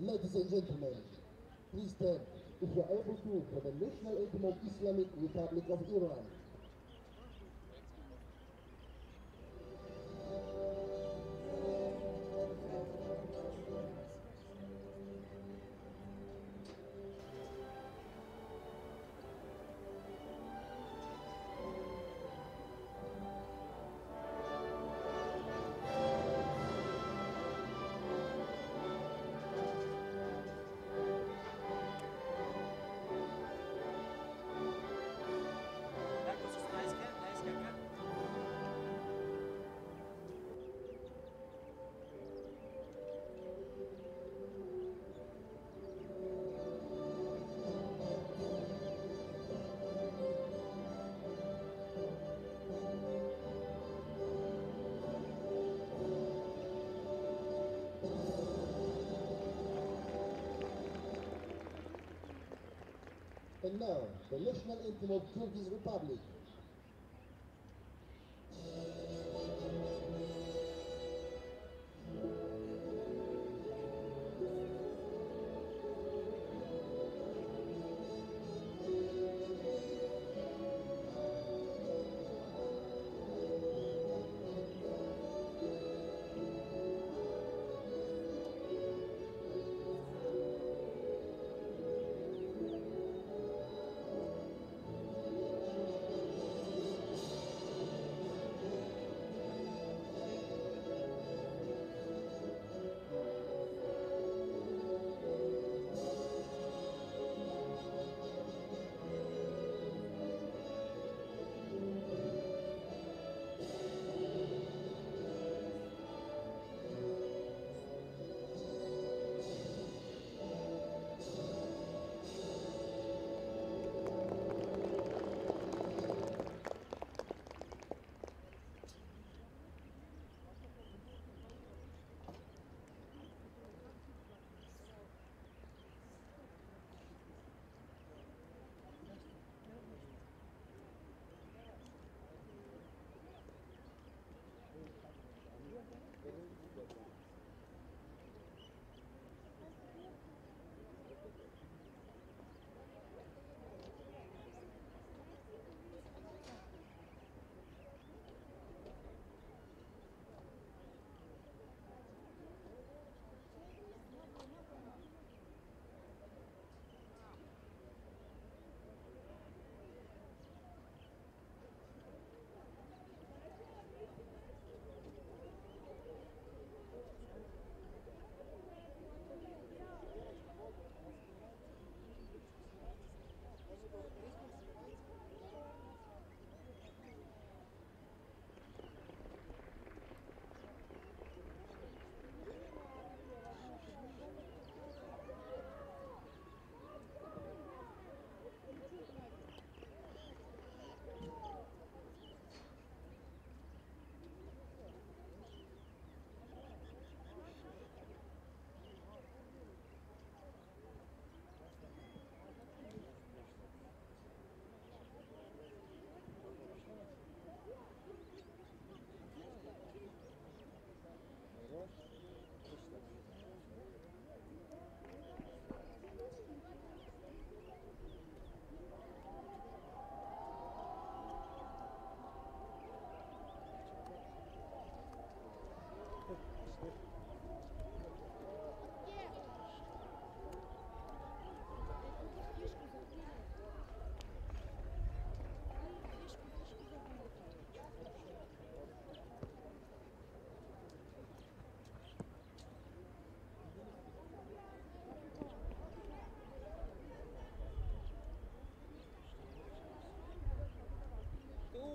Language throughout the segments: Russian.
Ladies and gentlemen, please stand if you are able to for the national anthem of Islamic Republic of Iran. And now, the national anthem of Kyrgyz Republic.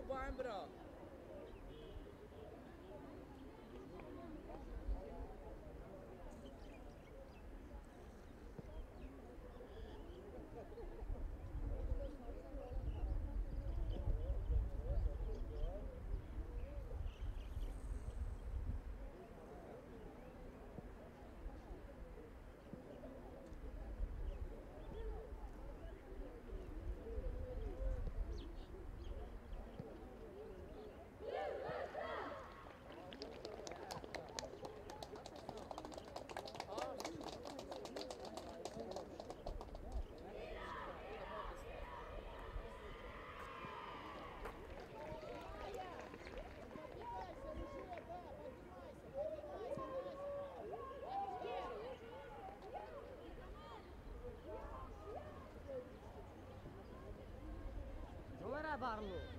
Barbara. Hala Barlu.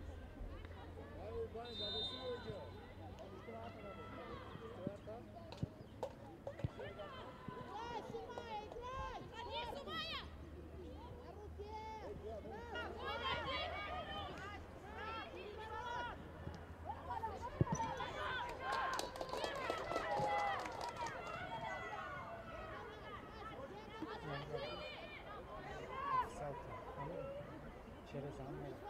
Через Анну.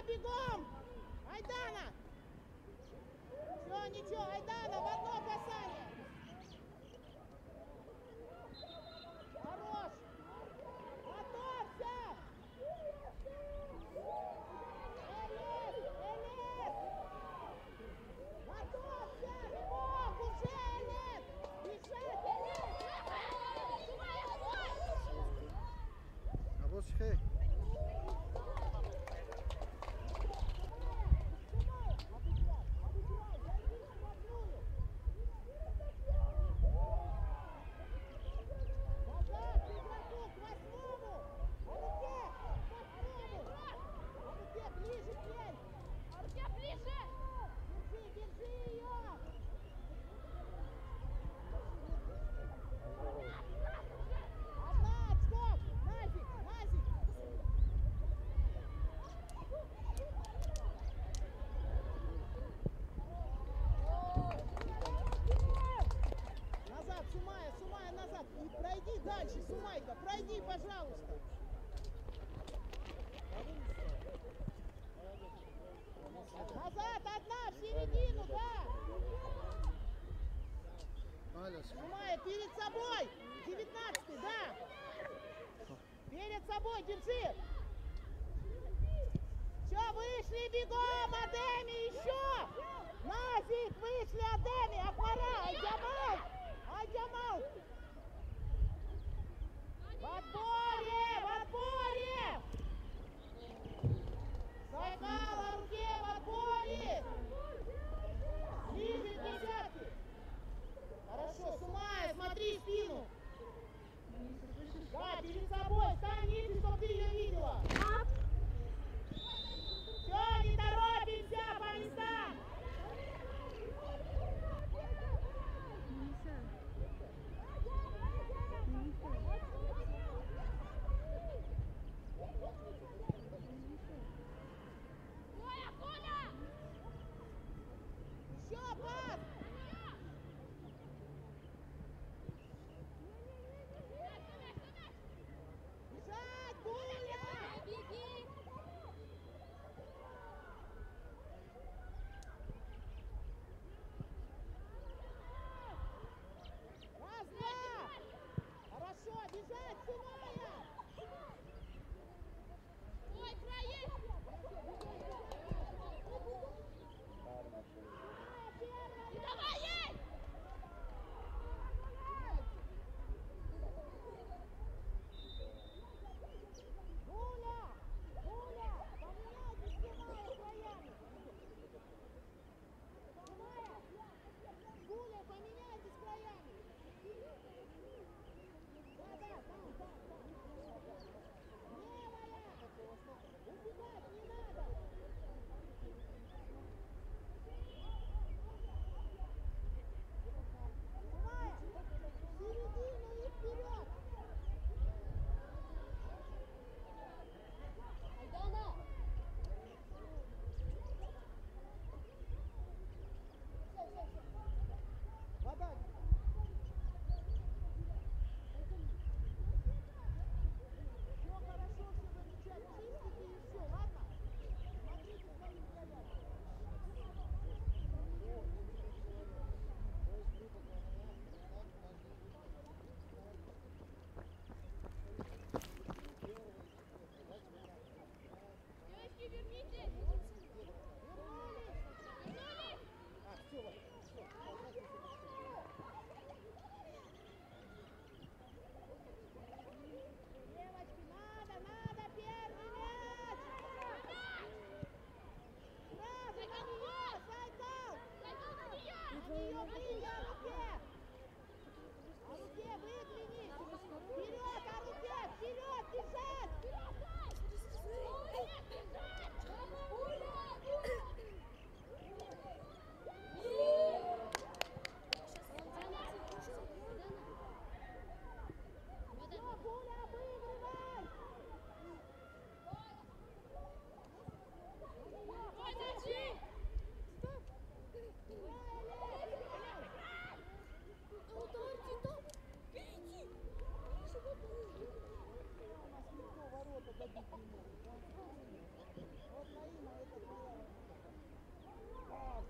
Бегом! Айдана! Все, ничего, Айдана, в одно касание! Хорош! Готовься! Элис! Готовься! Бегом! Уже, Элис! Бежать, Элис! А вот шхей. Пройди дальше, Сумайка, пройди, пожалуйста. Назад, одна, в середину, да. Сумая, перед собой, 19-й, да. Перед собой, держи. Все, вышли, бегом, Адеми, еще. Назик, вышли, Адеми, Аквара, Айдямал, Айдямал. В отборе! В отборе! Сайкала в руке в отборе! Ближе к десятке! Хорошо, Сумая, смотри спину! Да, перед собой, стань ниже, чтобы ты ее видела!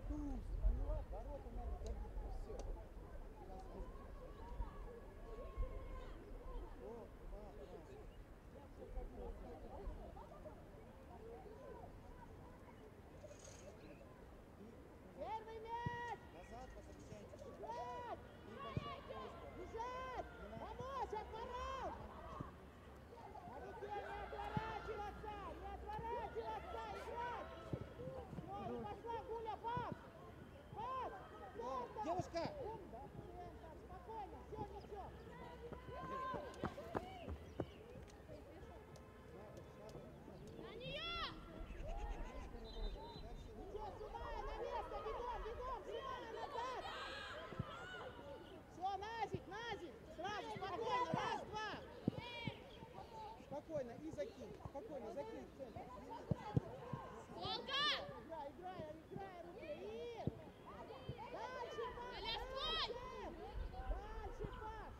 туз. Поняла? Ворота надо забить. Все. Вот, два. Первый мяч! Назад возвращаемся. Бежать! И большая просьба. Бежать! Помочь, отворот! Полетел, не отворачиваться! Не отворачиваться! Играть! Все, и пошла Гуля, пас! Пас! Центр! Девушка! Умно! Центр! Спокойно! Все, ничего! На нее! Ничего, Сумая, на место! Бегом, бегом! Сумая, назад! Все, Назик! Сразу, спокойно! Раз, два! Спокойно, и закинь. Спокойно, закинь в центр. Волга! Играй, руки! И... Дальше пас! Коля, стой! Дальше пас!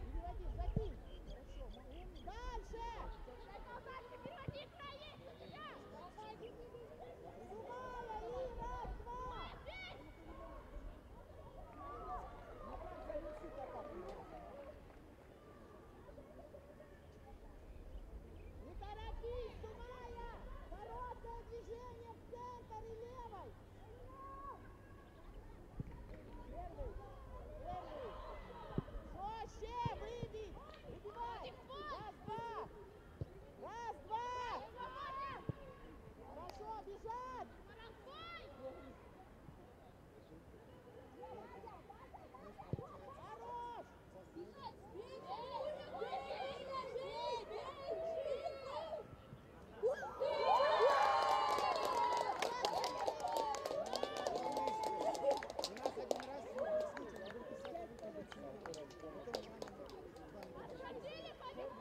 Переводи, закинь! Хорошо, дальше! Переводи краи! Сумая, и раз, два! Не торопись, Сумая! Короткое движение в центр и левой! Первый! Жестче! Выбить! Выбивай! Раз, два! Хорошо, бежать! Хорош! У нас один раз действительно был писатель,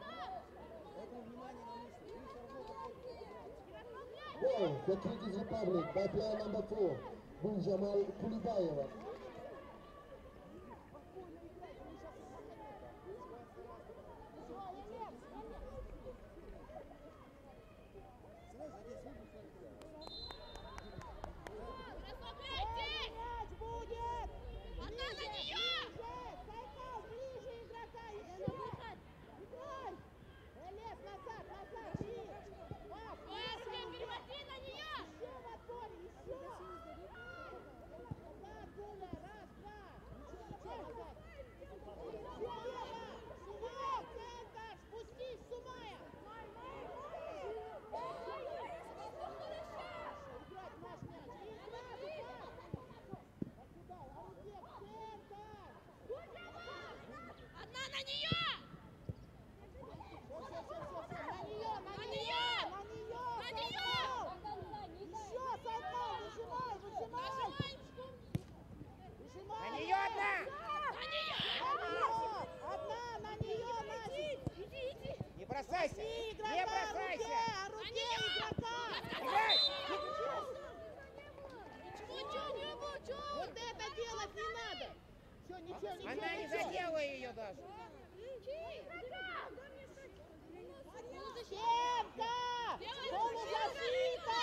поэтому внимание на мысли. Вы все равно заходите. Goal for Kyrgyz Republic by player number 4, Bunjamal Kulibayeva. Расслабляйтесь! Мяч будет! Одна на нее! Сайкал, ближе игрока! Еще! Играй! Лес, назад! И... Пас! Быстрее переводи на нее! Еще в отборе! Еще! Назад, Гуля! Раз, два! Ничего, назад! Сумая! Сумая! Центр! Спустись, Сумая! Играть наш мяч! И сразу пас! Покидай! А руке в центр! Одна на нее! Все, на нее! На нее! На На нее! Еще, Сайкал, выжимай! Нажимаем! Выжимай! На нее одна! На нее! Одна, на нее, Назик! Иди! Не бросайся! Пусти игрока, Не бросайся! руке игрока! Играй! Чего? Вот это делать не надо! Все, ничего. Она не задела ее даже. Стенка! Полузащита!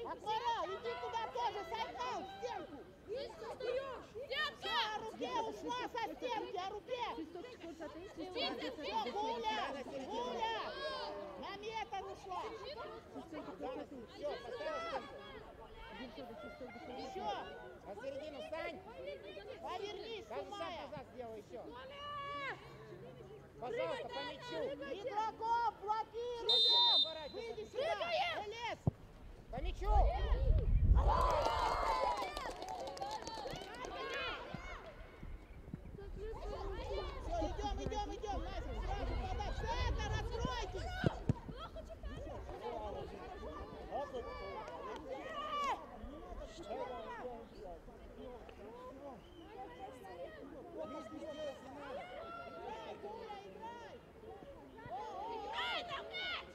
Аквара, иди туда тоже, Сайкал, в стенку! Стенка! О руке ушла со стенки, о руке! Все, Гуля! На метр ушла! Все, поставил стенку. Еще! На середину встань. Повернись, Даже сам Сумая! назад сделай еще. Пожалуйста, по мячу. Игроков блокируем! Выйди сюда! Элес! По мячу. Все, идем, Назик, сразу подай! Центр, откройтесь! Лишний сделать не надо. Играй, Гуля, играй! Эй, там мяч!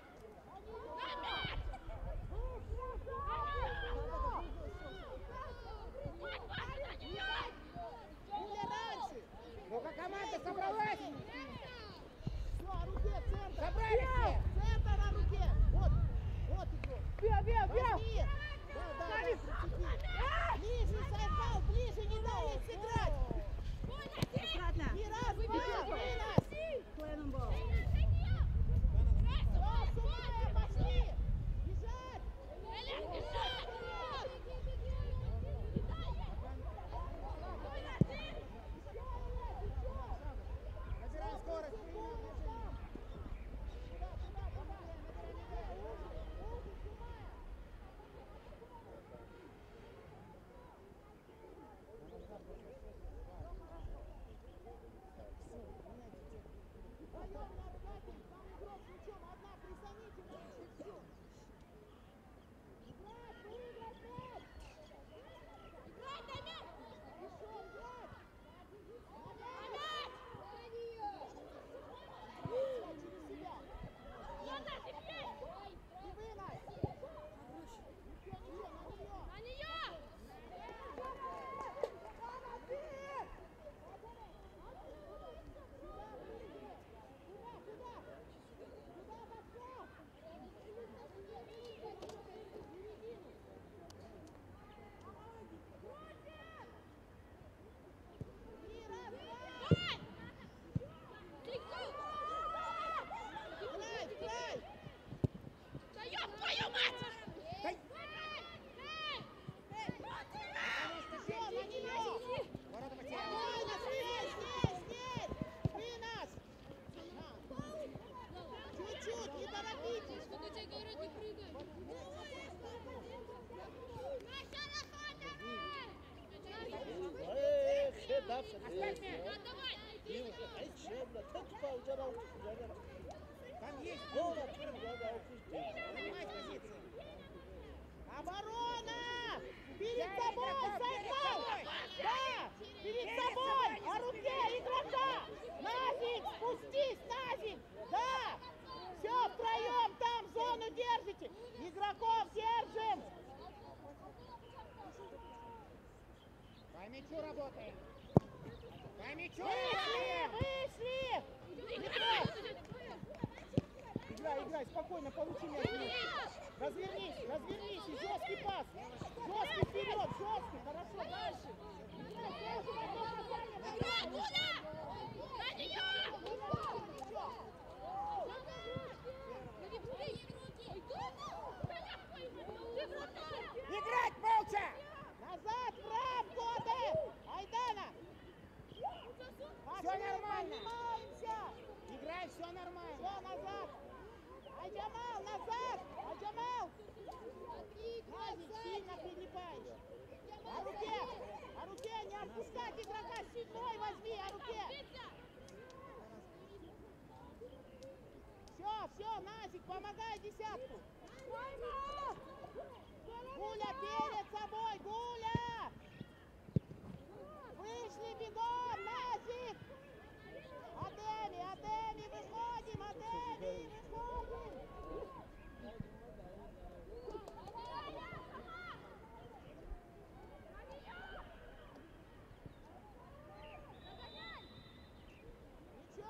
Оставь мяч. Давай. Там есть Гол. занимай позиции. Оборона! Перед Взяли собой, игрока, перед Сайгал! собой. Да! Перед Перед собой! собой, О руке игрока! Назик! Спустись, Назик! Да! Все втроем там зону держите! Игроков держим! По мячу работаем. По мячу Вышли! работаем. Вышли! Играй. Играй, играй, спокойно, получи мяч. Развернись, развернись, и жесткий пас. Жесткий вперед, жесткий, хорошо, дальше. Играй, Гуля! На нее! Играть молча. Назад, в рамку, Адель! Айдена! Всё нормально. Поднимаемся! Играй, все нормально. Все, назад! Айджамал, назад! Айджамал! Назик, сильно прилипаешь. О руке, не отпускать игрока, щитой возьми, о руке! Все, Назик, помогай десятку! Гуля перед собой, Гуля! Вышли бегом, Назик! Адеми, выходим, Адеми, выходим!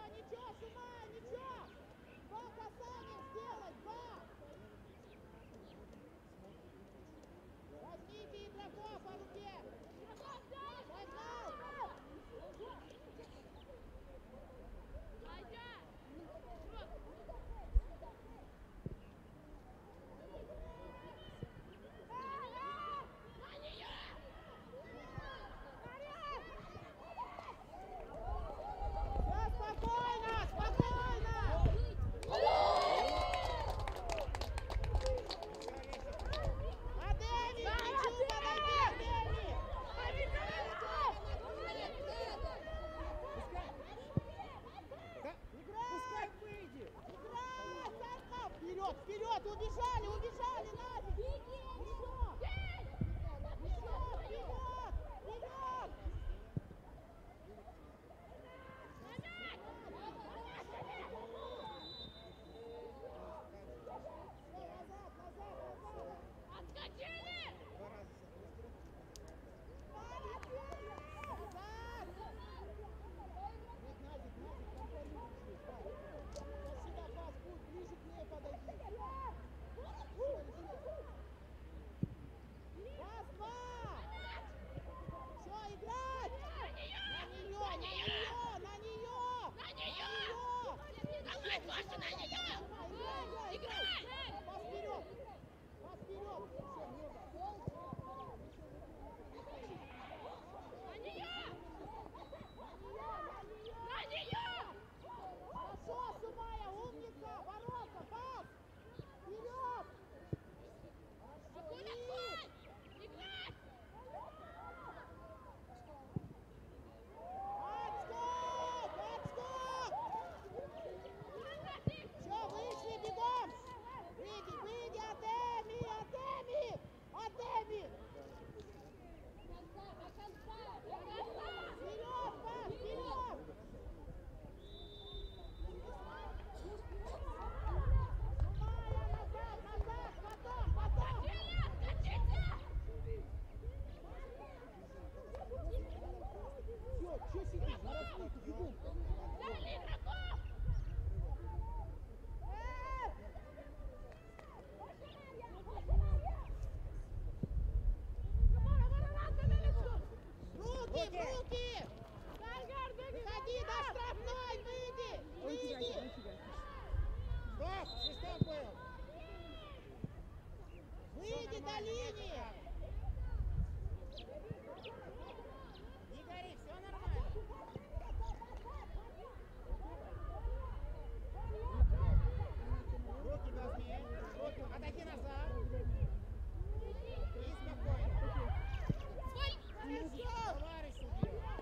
Ничего, Шумай, ничего! 2 касания сделать, 2! Возьмите игроков по руке! Сигнал! Да, спокойно, спокойно! Адеми, мячу подойди, Адеми! Да, пускай выйдет. Играй, Сарков! Вперед, вперед! Убежали, Назик! Еще! Вперед! Назад! Отскочили! 2 раза сохранил. Назад! Назик, контролируй здесь, да. Сейчас сюда пас будет, ближе к ней подойди. Раз, 2! Все, играть! На нее! Давай, Гоша, на нее! Играй! Пас вперед! Все, много. На нее! На нее! Хорошо, Сумая, умница! Ворота, пас! Вперед! Гуля, отходь! Играть! Отскок! Все, вышли, бегом! Выйди, Адеми! Вперед, пас, вперед! Сумая, назад, потом! Отскочили! Отскочите! Все, что сидишь? На распутку, бегом! Взяли игроков! Руки! Выходи до штрафной, выйди! Стоп, свисток был. Выйди до линии! Не гори, все нормально. Руки должны. Руки. Отойди назад. И спокойно. Свой! Товарищ судья.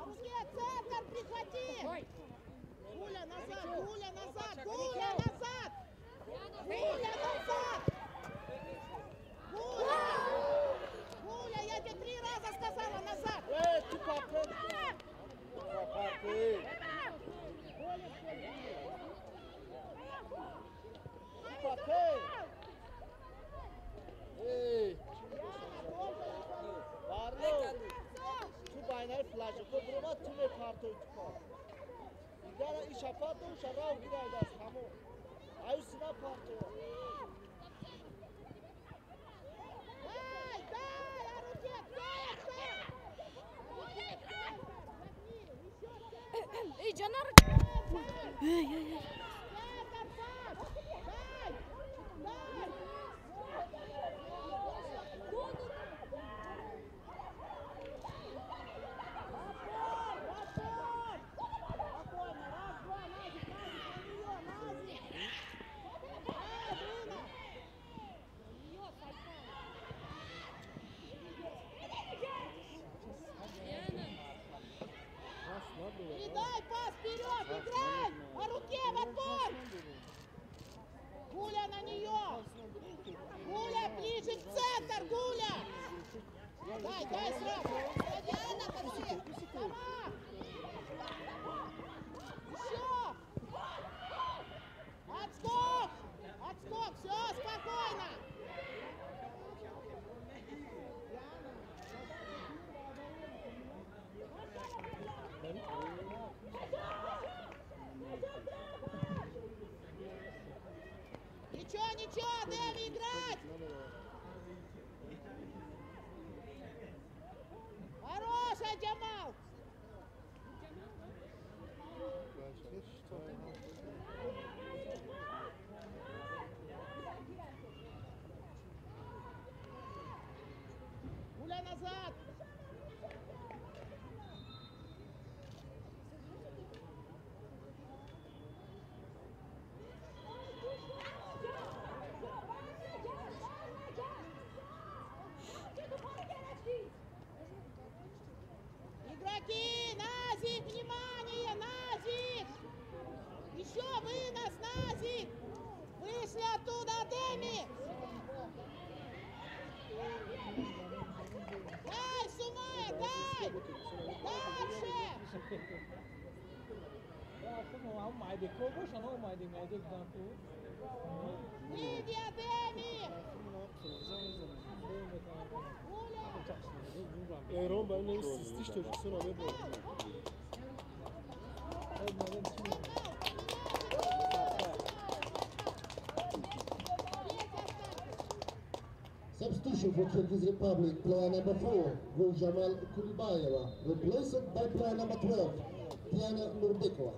руке центр прихвати! Стой! Гуля назад! Гуля назад! Гуля назад! Гуля назад! Гуля! Гуля, я тебе 3 раза сказала назад! Дай, дай, а руке центр! Эй, Джанар! Центр, Саш! Дай! Дай! Спокойно, раз, два, Назик, на нее, Назик! Дай, Брина! Передай пас вперед, играй! По руке в отбор! Гуля на нее! Гуля ближе в центр, Гуля! Дай, дай сразу! Диана, подожди! Сама! Еще! Отскок! Отскок! Все, спокойно! Ничего, ничего, дай играть! Хорошая, Джамал! Гуля назад! Игроки, Назик, внимание, Назик! Еще вынос, Назик! Вышли оттуда, Адеми! Дай, Сумая, дай! Дальше! Không mại được cô có sao nó mại được ngày được nào cô. Выйди, Адеми! Гуля! Eron benim sistiş çocuksun abi bu. Substitution for Kyrgyz Republic, player number 4, Guljamal Kulibayeva, replaced by player number 12, Diana Nurbekova.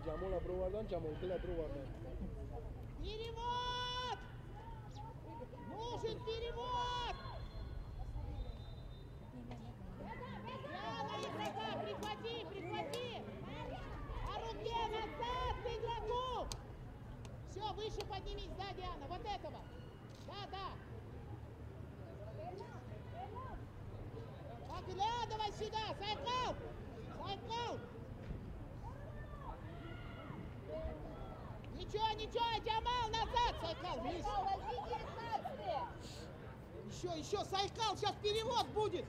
Camul aprovardan camul kıl aprovardan. Перевод! Нужен перевод! Яна, игрока, прихвати, прихвати! А руке назад к игроку! Все, выше поднимись, да, Диана, вот этого! Да, да! Оглядывай сюда, Сайкал! Сайкал! Ничего, ничего, Джамал, назад, Сайкал, вниз! Еще, Сайкал, сейчас перевод будет!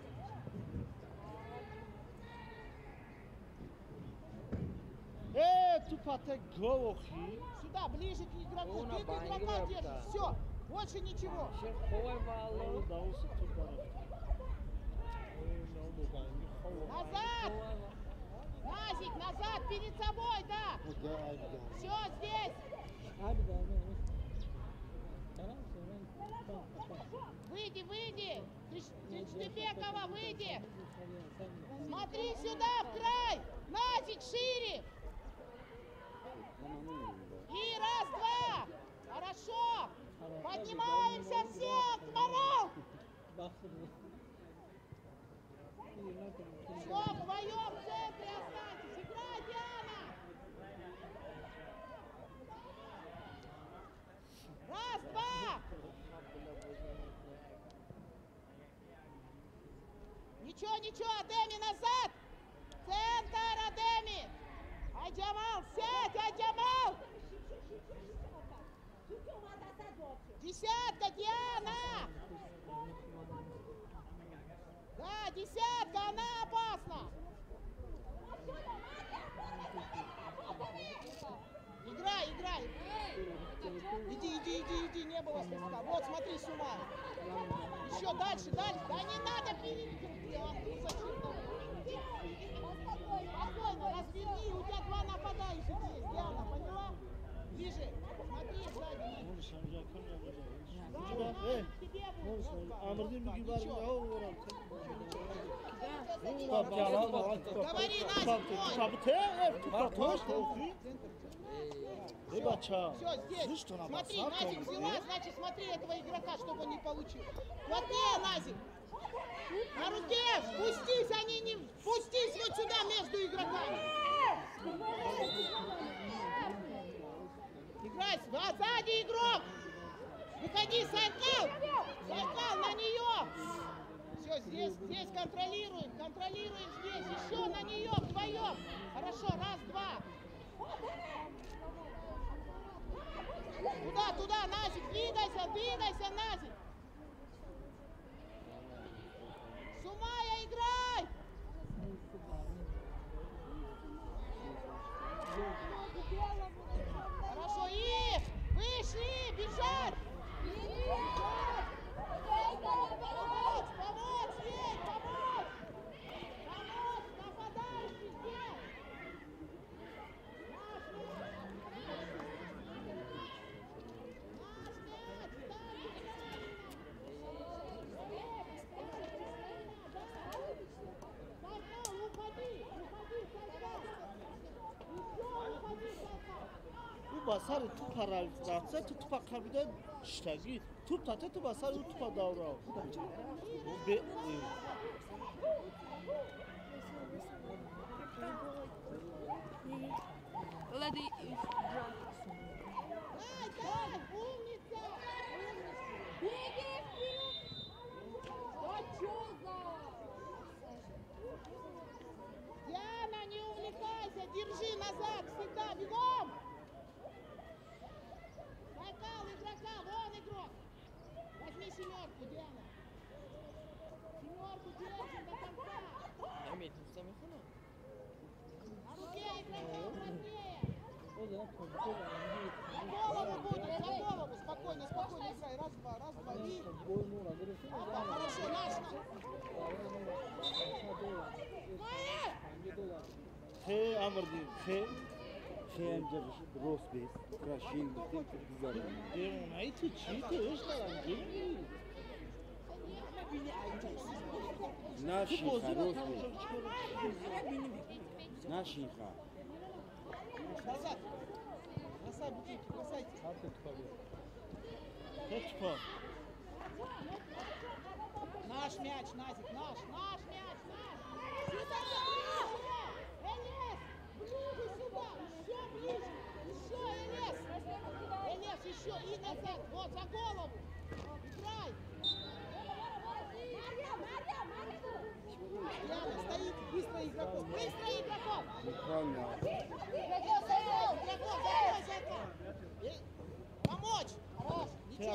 Tu pate govokhi. Сюда, ближе к игроку, Ona ты bangi игрока yaptı. держишь, все, больше ничего. Şer kovay bağlı. Davul sıktır bana. Ne oldu kanki? Назад! Назик, назад, перед собой, да! Все, здесь! Abi de abi. Tamam sonra. Выйди, выйди! Триштебекова, выйди! Смотри сюда, в край! Назик, шире! И раз, два! Хорошо! Поднимаемся все! Морал! Все, вдвоем в центре останьтесь! Играй, Диана! Раз, два! Ничего, ничего, Адеми назад! Центр, Адеми! Айджамал, сядь, Айджамал! Десятка, Диана! Да, десятка, она опасна! Играй, играй! Иди, не было свистка. Вот, смотри, Сума. Еще дальше. Да не надо перейти. Спокойно, разверни, у тебя два нападающих здесь. Диана, поняла? Ближе. Смотри, сзади. Амрдин миги бармиҳо ворам. Говори, Назик, все, здесь. Смотри, Назик взяла, значит, смотри этого игрока, чтобы он не получил. Плотнее, Назик. На руке, спустись, они не... Спустись вот сюда между игроками. Играй, сзади игрок. Выходи, Сайкал. Сайкал, на нее. Все, здесь контролируем здесь. Еще на нее, вдвоем. Хорошо, раз, два. Туда, Назик, двигайся, Назик. Сумая, играй. Хорошо, их. Вышли, бежать. Помочь ей, помочь. Помочь, нападающий здесь. басар ту парализация ту пакабида штаги ту тата ту басар ту падавра Lady is drunk. Умница! Беги вперед! Что за? Диана, не увлекайся! Держи назад! Всегда! Бегом! Сайкал, игрока! Вон игрок! Возьми семерку, Диана! Семерку держим до конца! На руке игрока плотнее! За голову будет, за голову! Спокойно играй! Раз, два, и... Хорошо, наш! He Amrдин, he Хенджер Росбейс, Крашин, Гузарин. Демонайты читы, эштаран, Нашиха Росбейс. Нашиха. Назад! Бросай бутылки, бросайте! Течпо. Наш мяч, Назик, наш мяч, наш! Элес! Ближе сюда! Еще ближе! Еще, Элес! Элес, еще и назад! Вот, за голову! Играй! Яна, стоит! Быстро игроков! Быстро игроков! Буквально. Игроков, закрой, закрой! Помочь! Хорош! Ничего!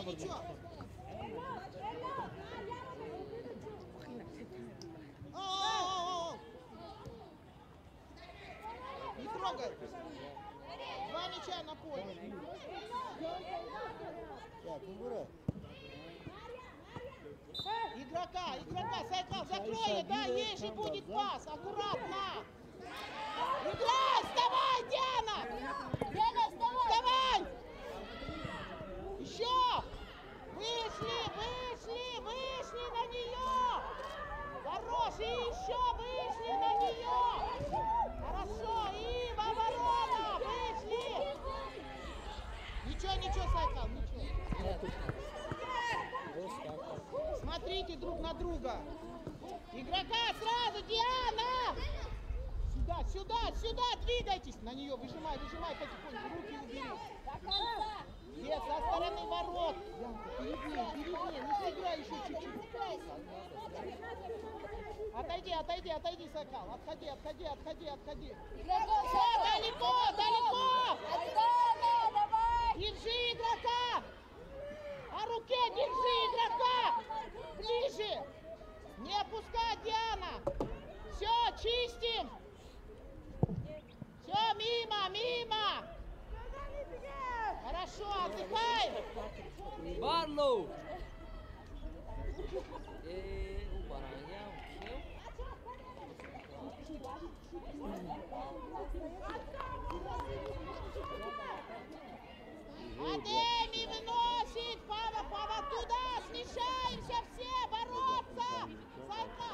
Не трогай! Два мяча на поле! Игрока, Сайкал, закрой, да, ей же будет пас, аккуратно! Играй, вставай, Диана! Диана, вставай! Еще! Вышли на нее! Хорош, и еще вышли на нее! Хорошо, и в оборону! Вышли! Ничего, Сайкал, ничего. Смотрите друг на друга. Игрока сразу, Диана! Сюда, Сюда, сюда, сюда, двигайтесь. На нее выжимай, выжимай потихоньку. Руки убери. До конца. Где, со стороны ворот. Янка, перед ней, ну сыграй еще чуть-чуть. Отойди, отойди, отойди, Сокол. Отходи, отходи, отходи, отходи. Все, далеко, далеко. Отдала, давай. Держи игрока. По руке держи игрока. Ближе. Не опускай, Диана. Все, чистим. Все, мимо, мимо. Хорошо, отдыхаем. Barlow! O Maranhão, seu? Адеми выносит, Пава, туда, смешаемся все, бороться! Сойка!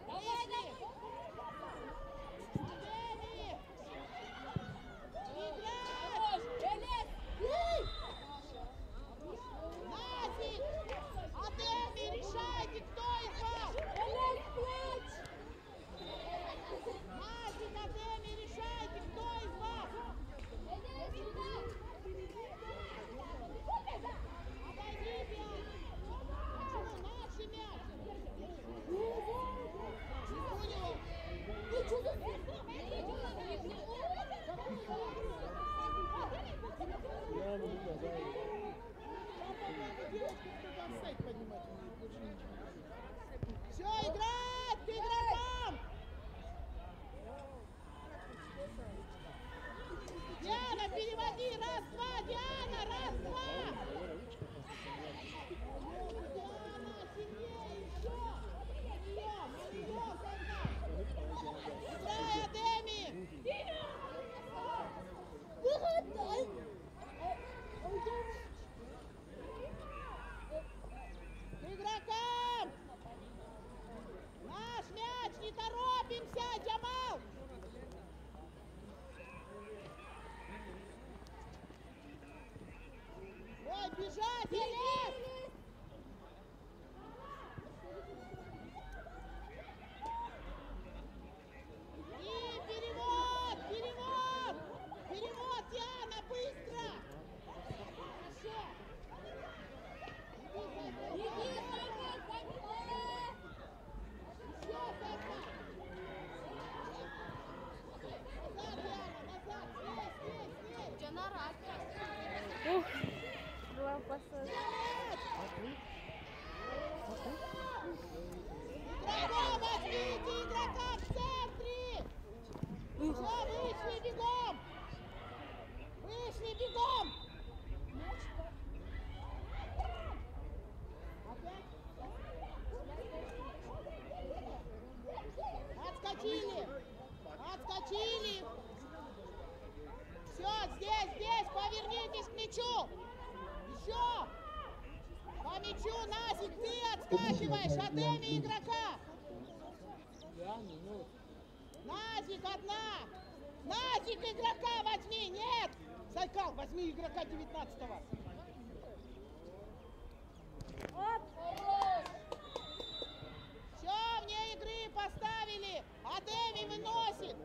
Вышли! Адеми! Играть! Назик! Адеми, решайте, кто из вас! Назик, Адеми, решайте, кто из вас! Отойдите! Почему наши мяч? Не понял? Все, играть! К игрокам! Диана, переводи! Раз, два! Диана, раз, два! Диана, сильнее! Еще! Играй, Адеми! К игрокам! Наш мяч! Не торопимся, Джамал! Ой, бежать, Элис! И перевод, перевод! Перевод, Диана, быстро! Хорошо! Иди, еще, Саша! Назад, Диана, назад! Здесь! Джанара. Была посадка. Игрока возьмите, игрока в центре! Все, вышли бегом! Вышли бегом! Отскочили! Отскочили! Все, здесь, повернитесь к мячу! Еще! По мячу, Назик, ты отскакиваешь! Адеми игрока! Назик, одна! Назик, игрока возьми! Нет! Сайкал, возьми игрока 19-го! Все, вне игры поставили! Адеми выносит!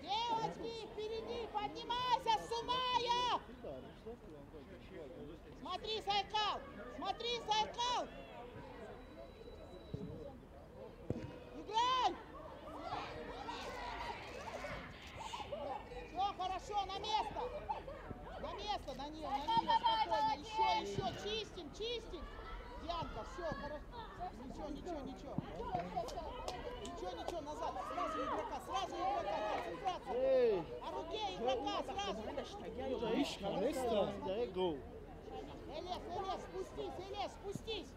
Девочки, впереди! Поднимайся, Сумая! Смотри, Сайкал! Смотри, Сайкал! Играй! Все, хорошо, на место! На место, на нее, спокойно! Еще, чистим! Дианка, все, хорошо! Ничего! Ничего, назад! Сразу игрока, концентрация! О руке игрока, сразу! Элес, спустись!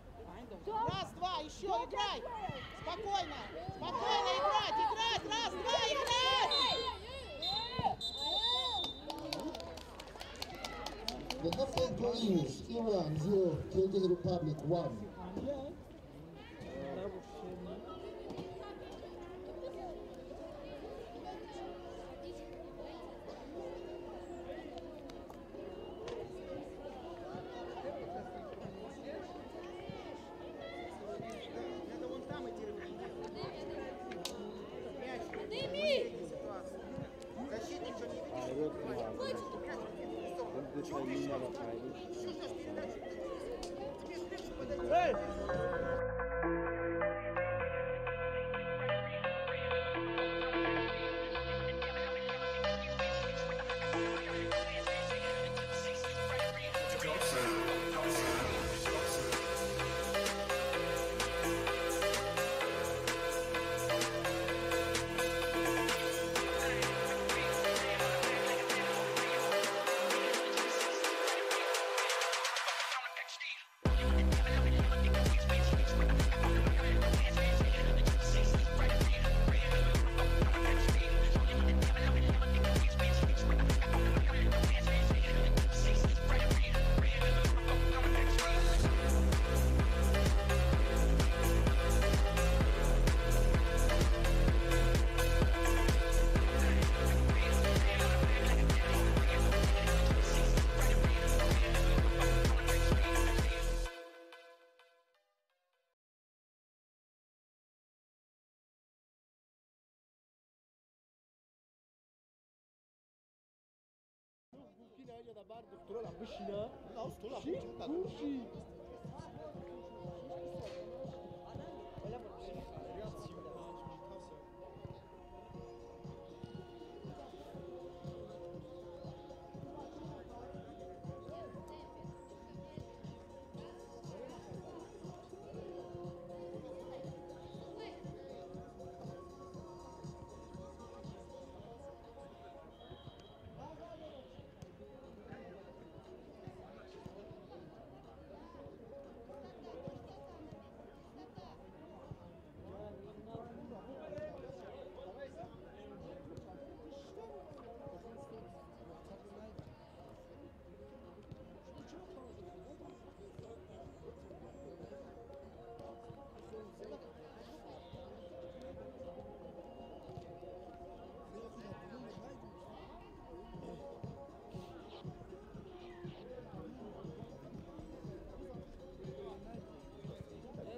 Раз, два, еще играй! Спокойно играть! Раз, два, играть! The halftime for is Iran 0, Kyrgyz Republic 1. Это вон там. da bar doktora la bishina. Na stola Shi, kushi.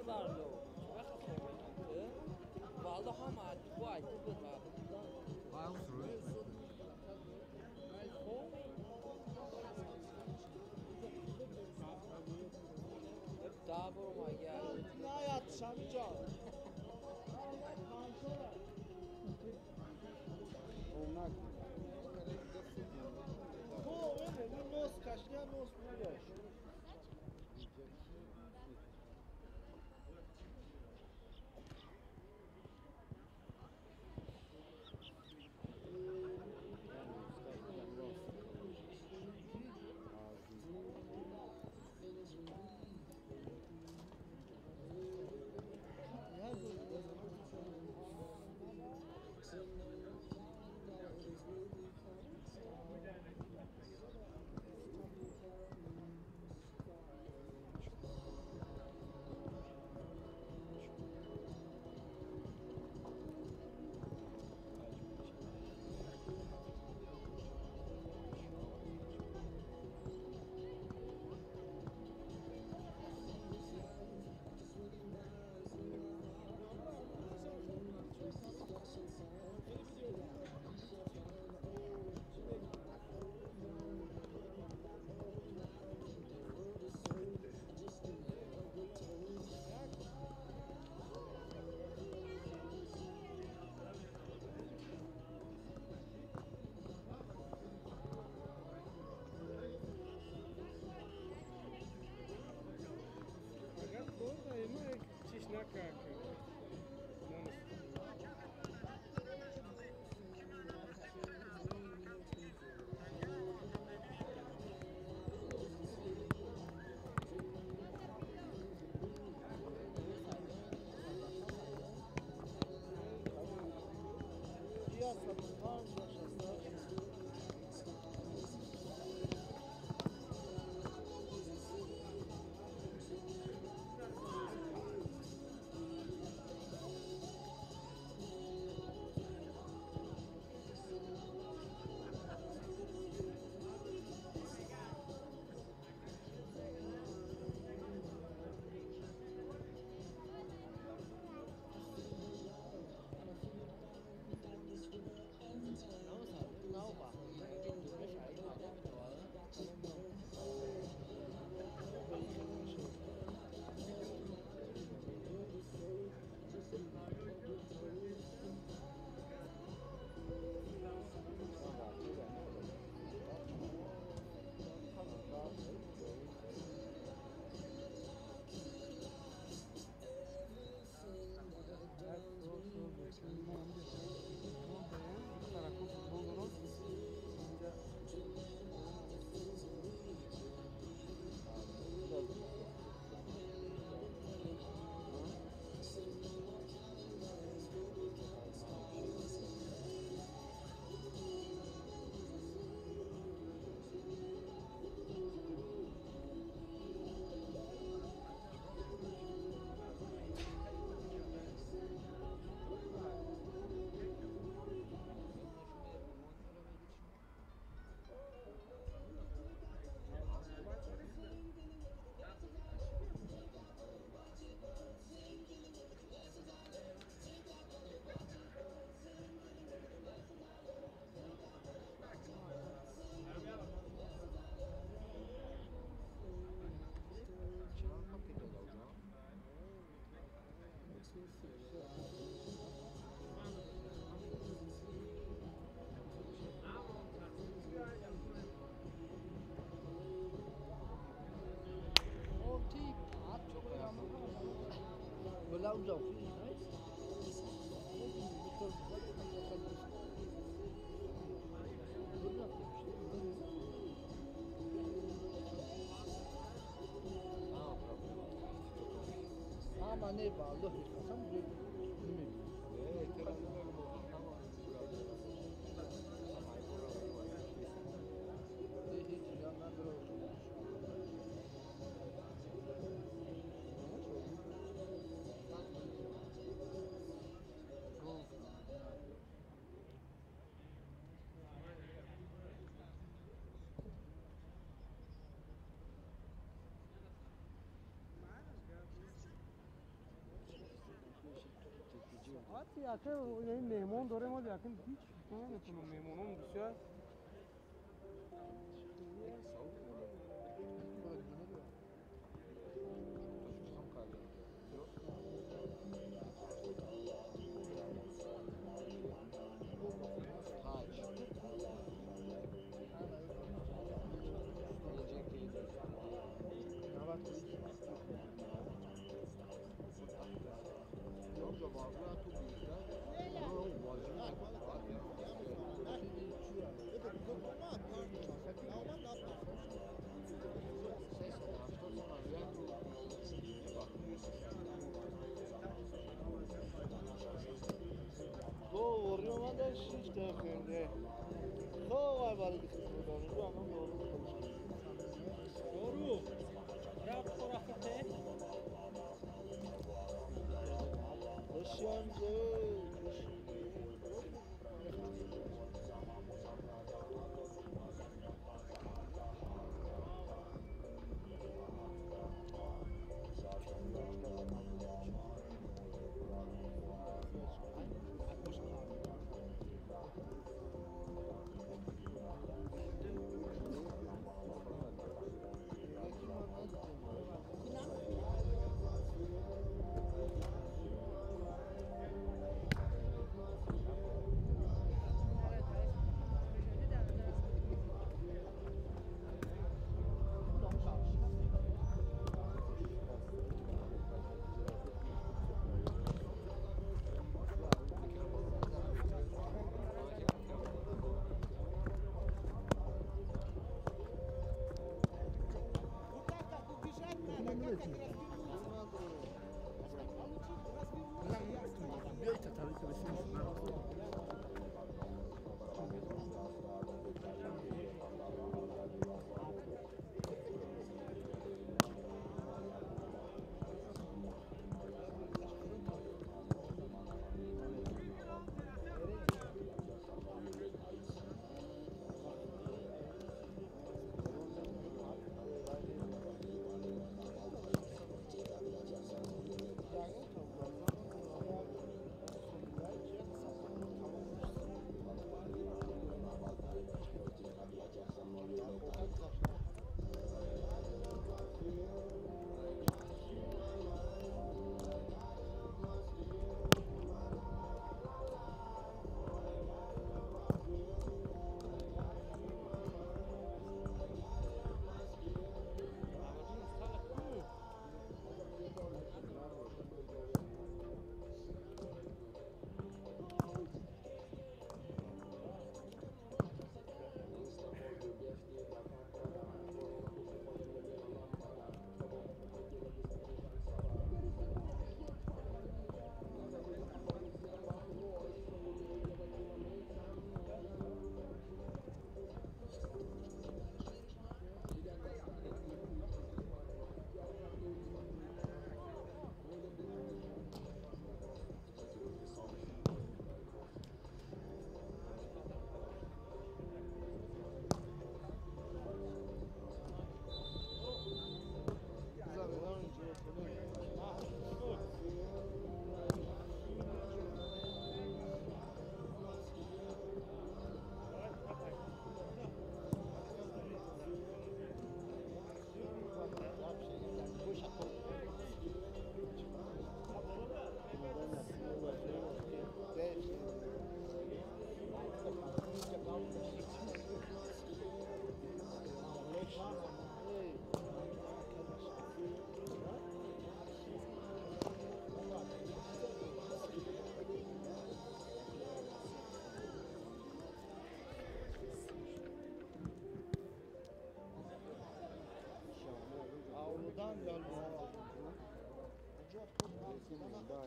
Barlo. Valda hamad bu ay bu da. Daha vurma geldi. Ne hayat Şamcan? Bu öyle nos kaşya nos bulaş. لا اونجا فيه ama ne bağlı yıkasam bilmiyorum. Hiç yandan حتی یکی یعنی مهمون داره ما یکی هیچ نمیتونم مهمونم بسیار doğru ama da hiç de efendim. Doğru var bir kısmı doğru ama doğru. Doğru. Rap tarafı. Yaşancı.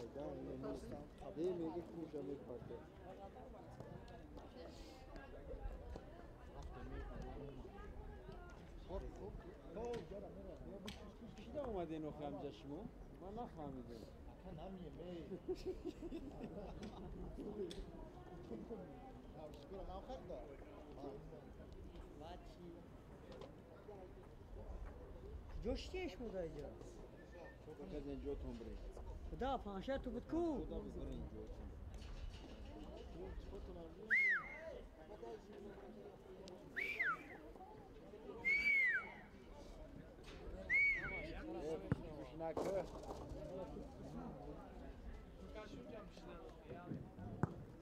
Aydan yemişsen tabii mege kuja me parti. کی دا اومده نو خمجه شما؟ من نفهمیدم. Kanam yemeği. Ya şükür ne kadar da. جشتیش بوده اینجا فقط اینجا تون برید. خدا پانشه تو بود کو خدا بزنه اینجا تون. Naka.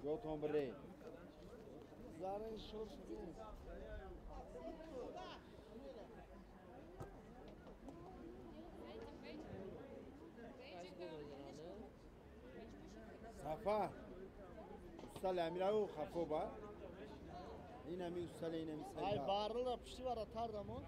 Jo tون برید. Zarın şor şur. Safa. Ustal Emiravu Khafoba. Yine mi ustal yine mi Ay sayda. bağırır da pişti var atar da mı?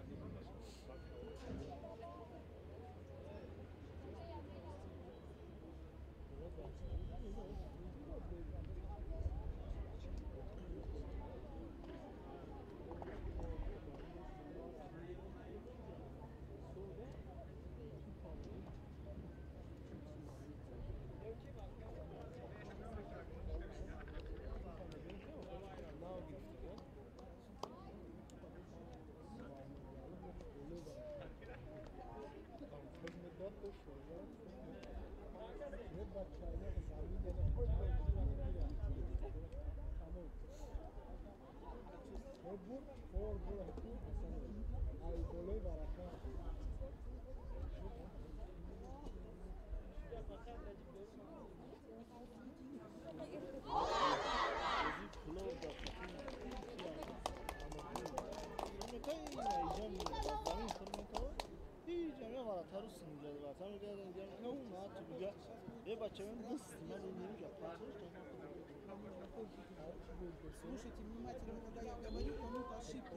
Слушайте внимательно, когда я говорю, кому-то ошибки.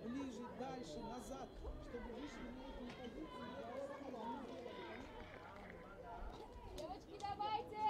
Ближе, дальше, назад, чтобы вышли на эту позицию. Девочки, давайте!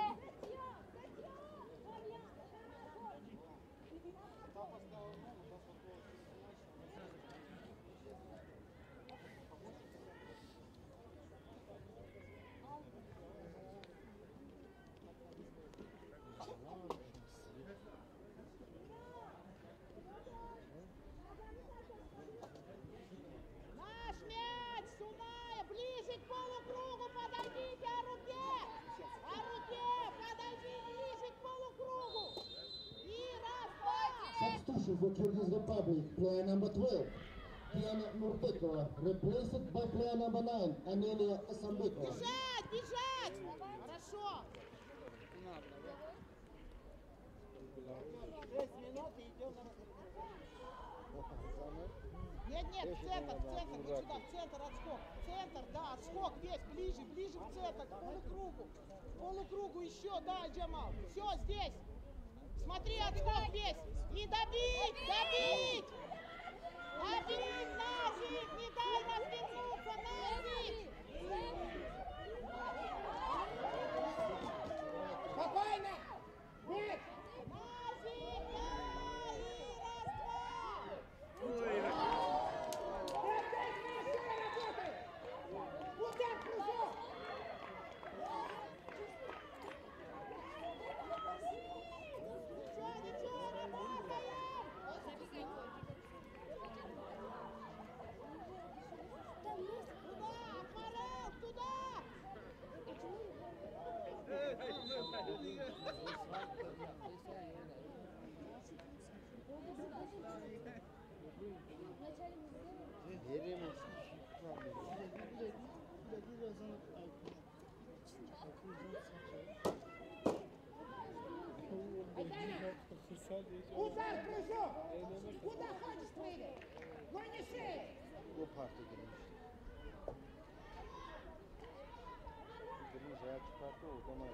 Наш мяч, Суная, ближе к полукругу подойдите, о руке! О руке, подойди ближе к полукругу! И раз, два! Substitution for Kyrgyz Republic, player number 12, Tiana Nurbekova, replaced by player number 9, Anelia Asambekova. Бежать, бежать! Хорошо! Нет, нет, в центр, вот сюда, в центр отскок. Центр, да, отскок весь, ближе, ближе в центр, к полукругу. К полукругу еще, да, Джамал. Все, здесь. Смотри, отскок весь. И добить, добить! Добить, Назик, не дай развернуться, Назик! Спокойно! Нет! Назик, да, и раз, два! Удар, кружок! Ничего, ничего, работаем! Туда, Акварел, туда! Удар, кружок! Куда хочешь прыгай? Но не шея! Bu parti girmiş. Girmiş ya çıkarttı o zaman.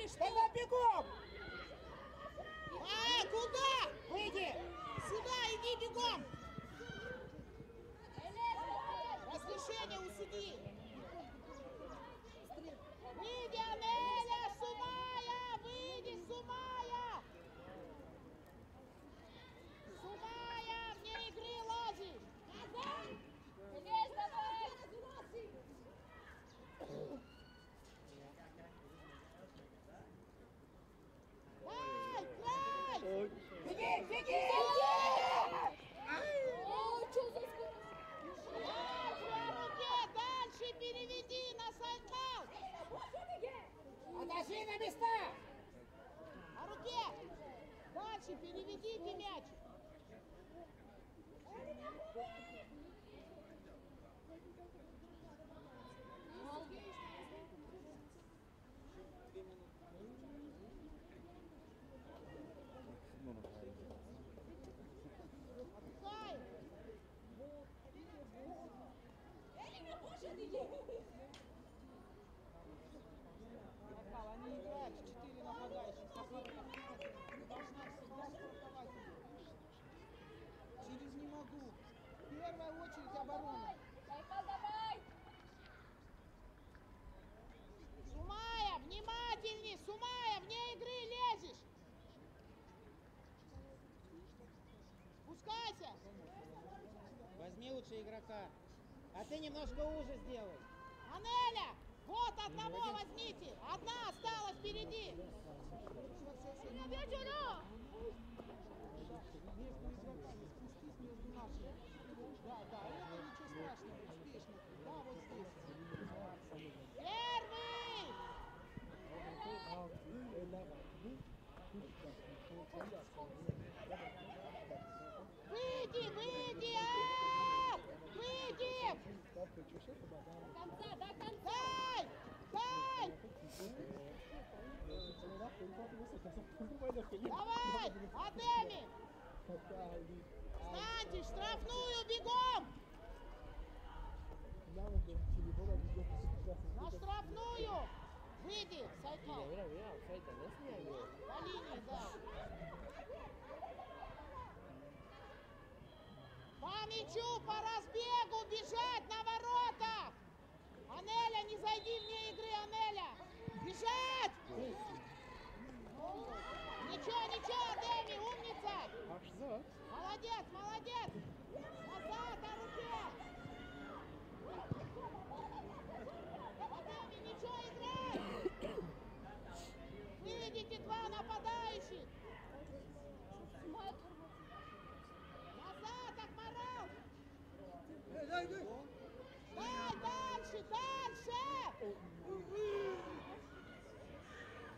Тогда бегом! Куда? Выйди! Сюда, иди бегом! Разрешение у судьи! Выйди, Анеля! Сумая! Выйди, Сумая! Сумая! Вне игры лозишь! Элес, давай! Край! Край! Беги! Беги! О, что за скорость? На руке! Дальше переведи на сайдбал! Отошли на места! На руке! Дальше переведите мяч! Отпускай! Аркал, они играют в 4 нападающих. Посмотри, ты должна всегда стартовать. Через не могу. В первую очередь оборона. Айкал, давай! Сумая, внимательней! Сумая, вне игры лезешь! Спускайся! Возьми лучше игрока. А ты немножко уже сделай. Анеля! Вот одного возьмите! Одна осталась впереди! На вечера! Между игроками спустись между нашими. Да, да, это ничего страшного, успешно. Да, вот здесь. Первый! Выйди, выйди! Выйди! До конца, до конца! Дай! Дай! Давай! Адеми! Встаньте! Штрафную бегом! На штрафную! Выйди! Сайдбал! По линии, да! По мячу, по разбегу бежать на ворота! Анеля, не зайди вне игры, Анеля! Бежать! Ничего, ничего, Адеми, умница! Молодец, молодец! Назад, на руке! Адеми, ничего, играй! Выведите два нападающих! Назад, Акмарал! Дай, дальше, дальше!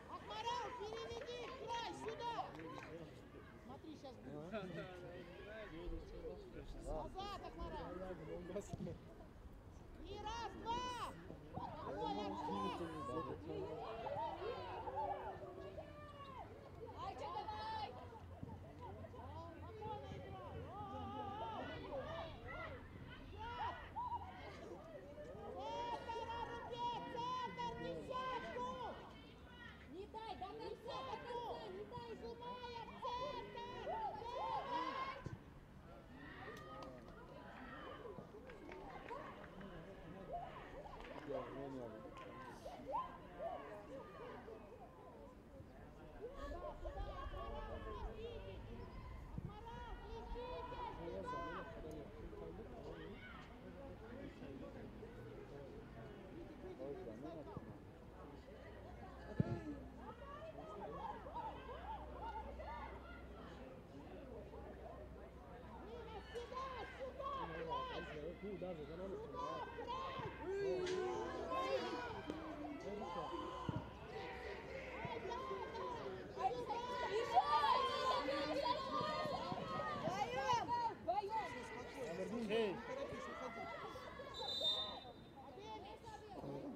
Акмарал, переведи в край сюда! Смотри, сейчас будет. Назад, Акмарал! И раз, два! Ой, обход! Айча, давай! Спокойно играй! Центр на руке! Центр, десятку! Не дай, до конца, не дай! Сумая в центр! Центр!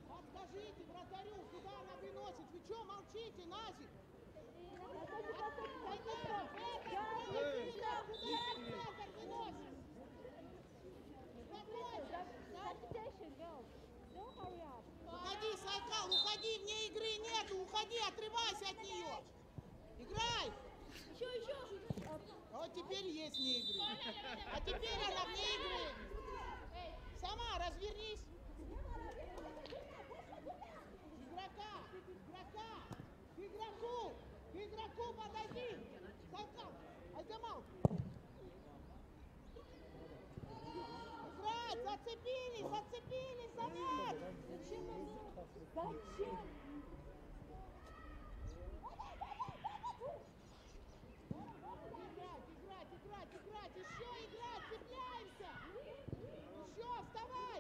Подскажите вратарю, куда она выносит? Вы что молчите, Назик? Куда выносит? Вот теперь есть вне игры. А теперь она вне игры. Сама развернись. К игроку подойди. Салкан, Айзамал. Играть, зацепились за мяч. Зачем? Играть, еще играть, цепляемся. Еще, вставай.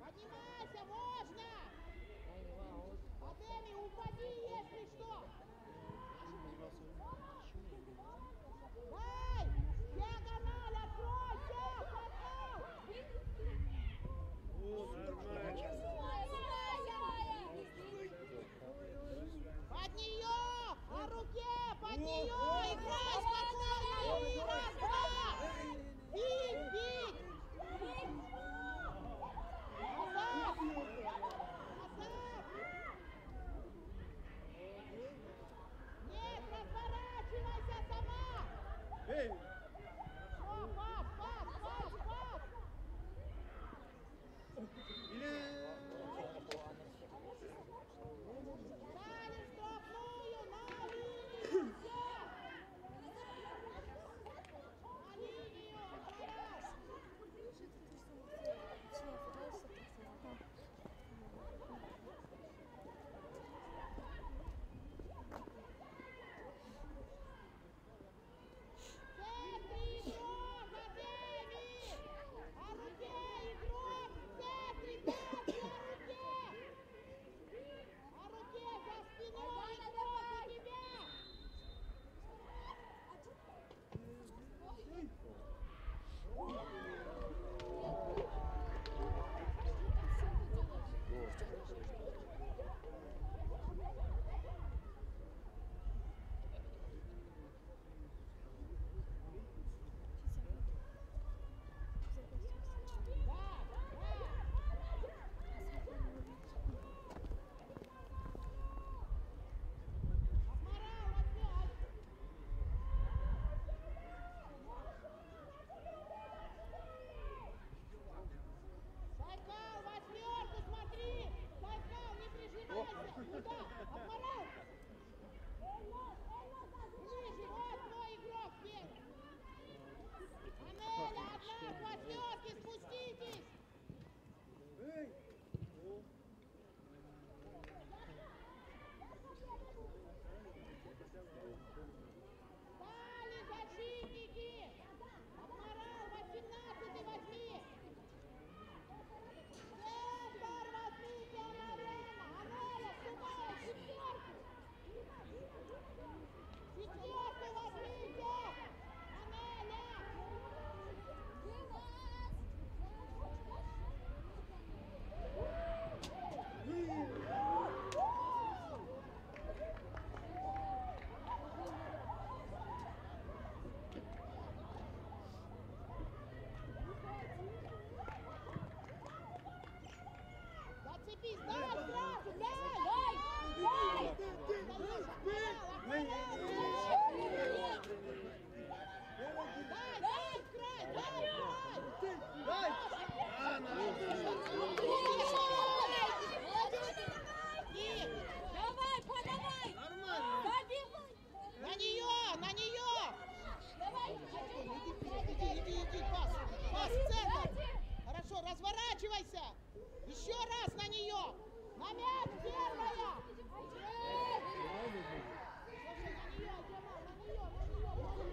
Поднимайся, можно! Адеми, упади, если что! Дай! Диагональ, откройся! Под нее! По руке! Под нее! Играй спокойно! И раз, два! Бить! Бить! Назад! Назад! Нет, разворачивайся сама! Все, пас! Дали штрафную, на линию! Все! На линию! Раз! Центре игрок, Адеми! О руке игрок! В центре, дальше о руке! О руке за спиной игрок у тебя! Сайкал, восьмерку смотри! Сайкал, не прижимайся! Туда! Аппарат! Ближе, вот твой игрок, Петь! Анеля, одна к восьмерке, спуститесь! Дали защитники! Аппарат, 18 возьми! Центр, возьмите Анарена! Анеля, сюда, четверку! Четверку возьмите! Анеля! Зацепись, дай сразу, дай! Дай, край, дай! Давай, подавай! Забивай! На нее! Давай! Иди, пас в центр! Хорошо, разворачивайся! Еще раз на нее! На мяч первая!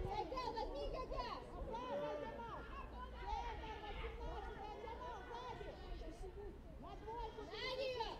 Сайкал, возьми коня! На двойку! На нее!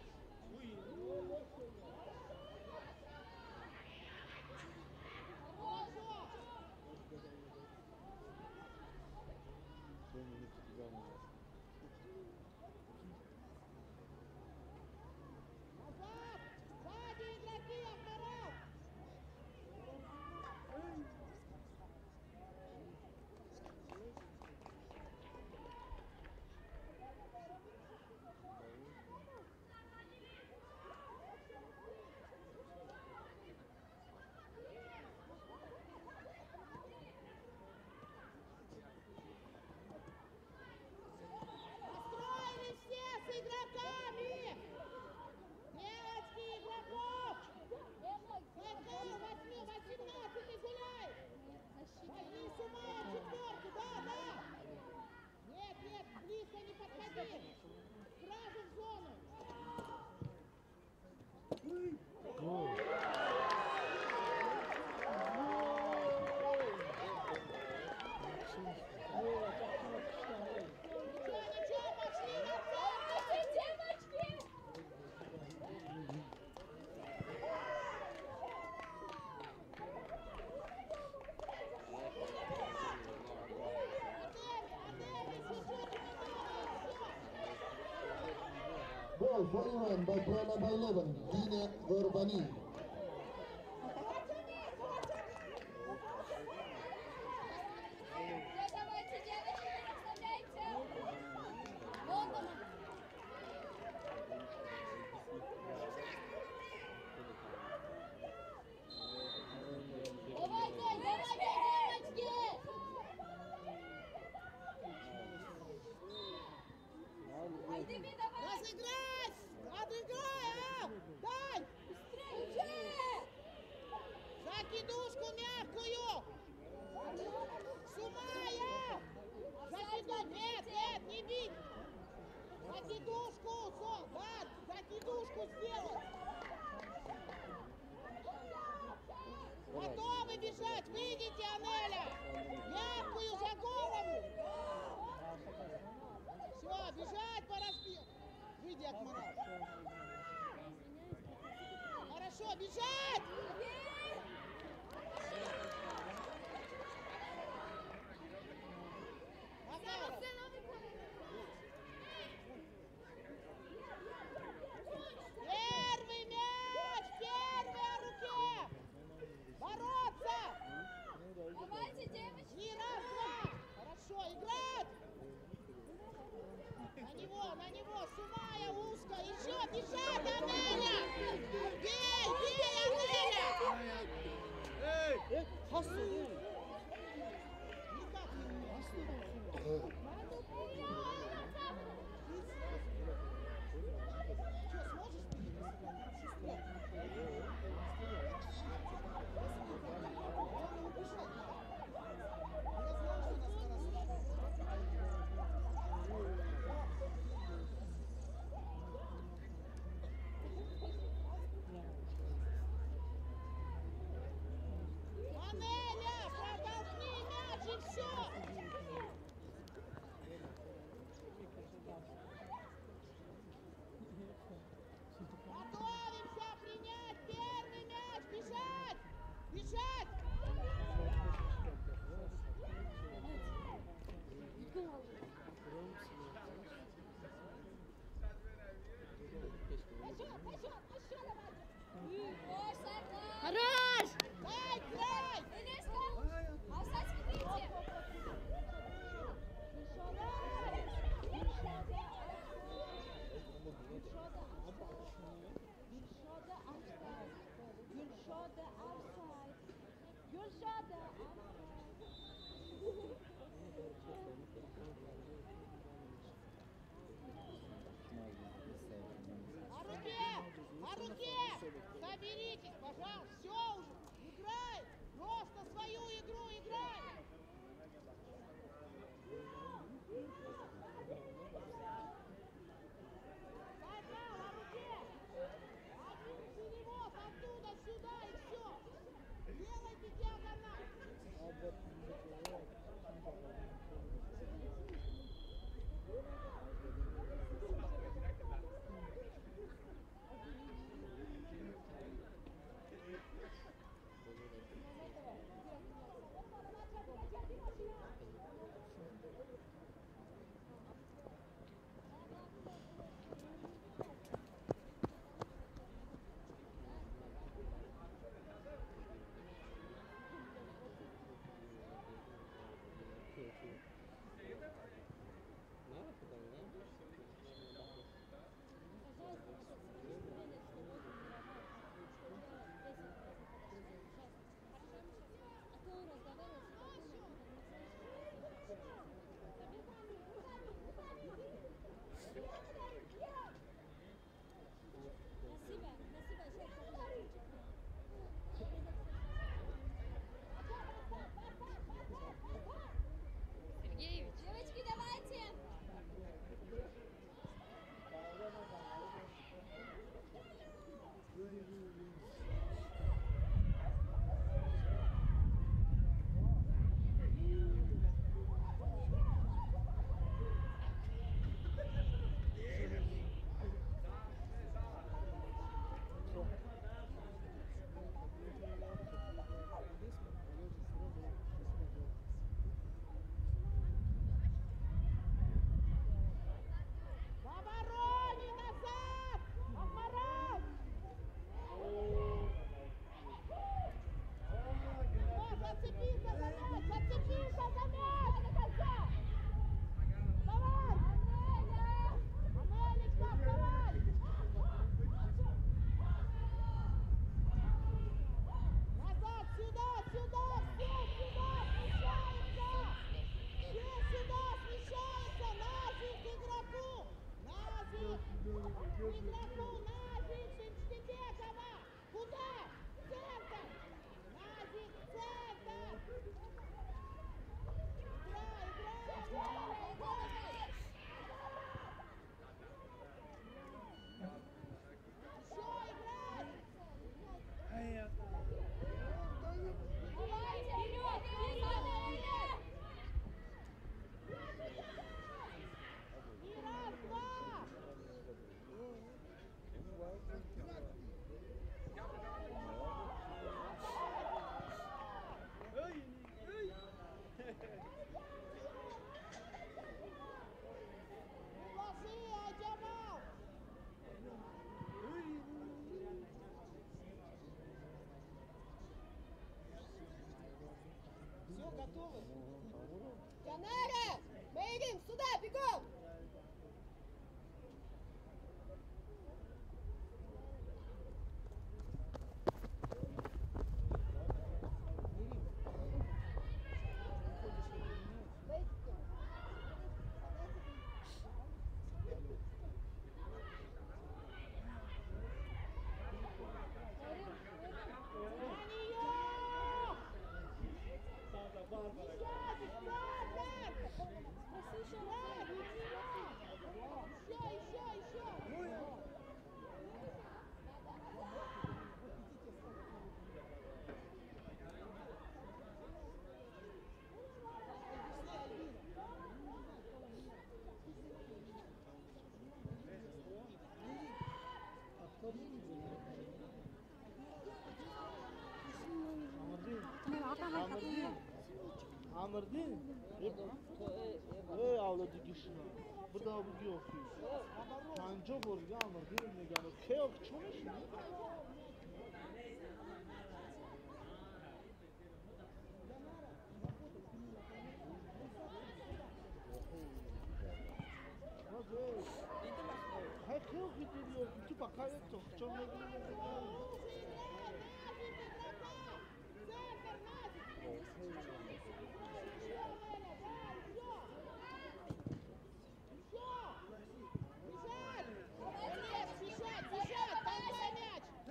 Ball for Iran by player number 11, Dina Gorbani. Давайте, девочки, расслабляйте. Лондон. Давайте, девочки. Айдеми, давай. Разыграть! Отыграй, а! Дай! Быстрее. Закидушку мягкую! Сумая! Закиду... Нет, нет, не бить! Закидушку, да, закидушку сделать! Готовы бежать? Выйдите, Анеля! Мягкую за голову! Все, бежать по распилу! Выйди, Акмарат! Хорошо, бежать! Назаров! Первый мяч! Первый о руке! Бороться! Давайте, девочки. Не раз, два! Хорошо, играть! На него, Сумая узко! Еще бежать, Анеля! Бей, бей, Анеля! Хас ol. Никак не умеешь. Что, сможешь Анеля, протолкни мяч и все! Готовимся принять первый мяч! Бежать! Бежать! Хорош! Дай, край! Инесска, Алсат, смотрите. На руке! Соберитесь, пожалуйста! Все уже! Играй! Просто свою игру играй! Поднял на руке! Один перевод оттуда сюда и все! Делайте диагональ! игроку! Назик, Шимштебекова! Куда? В центр! Назик, в центр! Играй, играй, Валя, играй! Еще играть! Давайте, вперед, вперед! И раз, два! Уложи, Айджамал! Все, готовы? Янара! Мейрин, сюда, бегом! На нее! Мишатик, центр! Еще! Amırdin. Ey avladı kişini. Bu da bu yok. Panca borcu amırdin ne geldi? Keyok çoğumuş. Hay keyok gidiyor. Tu bakar çok çok ne bileyim.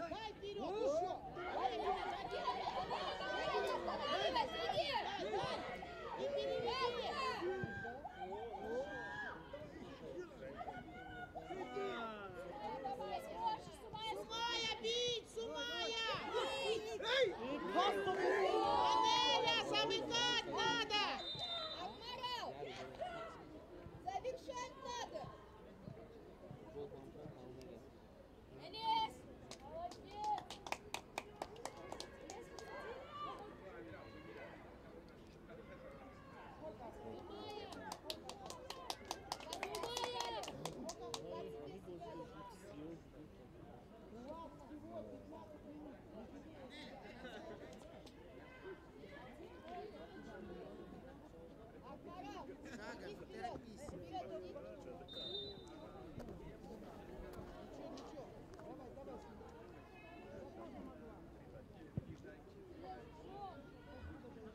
Дай вперед! Еще! И переведи! Сумая бить! Сумая! Анеля, замыкать надо! Адмирал! Завершать надо! Энис! Молодец! Адмирал! Иди вперед! Вперед иди!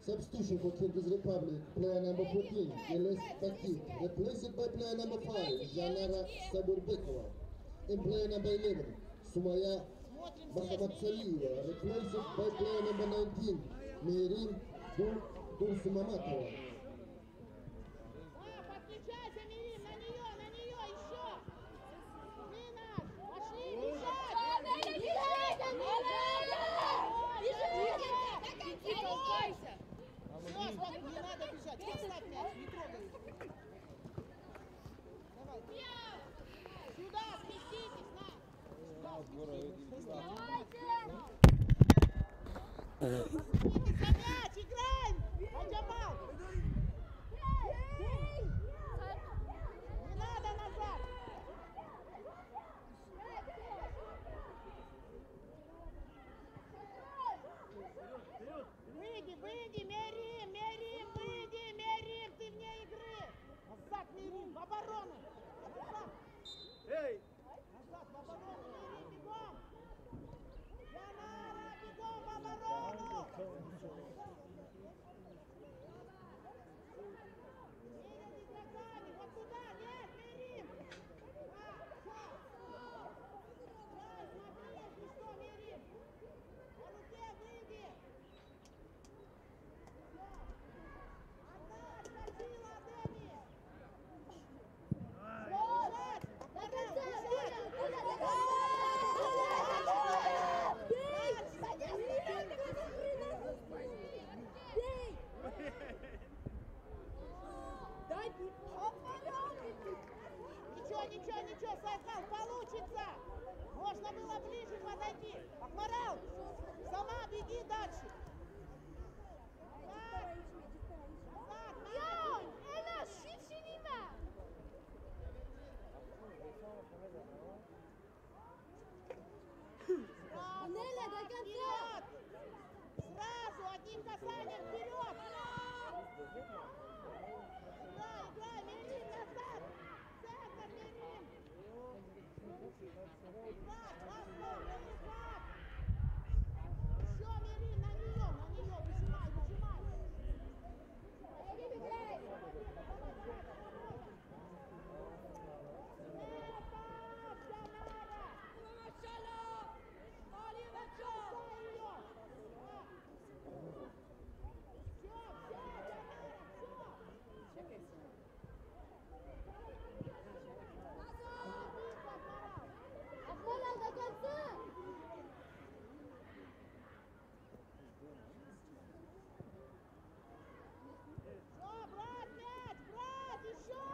Substitution for Kyrgyz Republic, player number 14, Eles Bakit, replaced by player number 5, Janara Saburbekova. And player number 11, Sumaya Mahamadsaliyeva, replaced by player number 19, Meirin Dursumamatova. Подключайся, Мирим, на нее еще! Минаш, пошли, бежать! Бежать! Все, смотри, не надо бежать. Поставь мяч, не трогай его. Давай. Сюда, сместитесь, на! Давайте! Сместитесь за мяч, играем! Айджамал! Не надо назад! Выйди, Мерим, выйди, ты вне игры! Назад, Мерим, в оборону! Назад, в оборону, Мерим, бегом! Янара, бегом в оборону! получится! Можно было ближе подойти. Акмарал, сама беги дальше. Так. Назад, Йой, Эля, шибче видно! Сразу, Неля, до пас, конца! вперед! Сразу, одним касанием вперед! Играй, играй, Мерин, назад! Центр, Мерин! Рифат, Восток, Рифат! Еще, Мерин, на нее, выжимай, выжимай! Акмарал, до конца! Все, брат, мяч, брат, еще!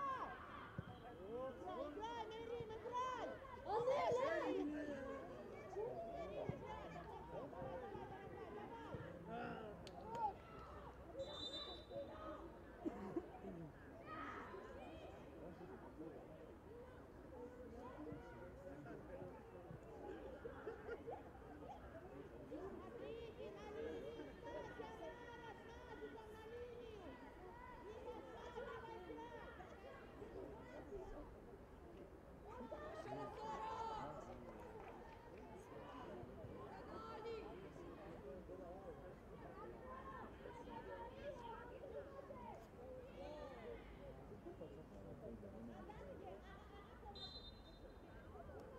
Играй, Мерин, играй! Анеля! Мерин, играй, давай! Смотрите, на линию, Стася, Нара, с Назиком на линию! Не подсаживай играть!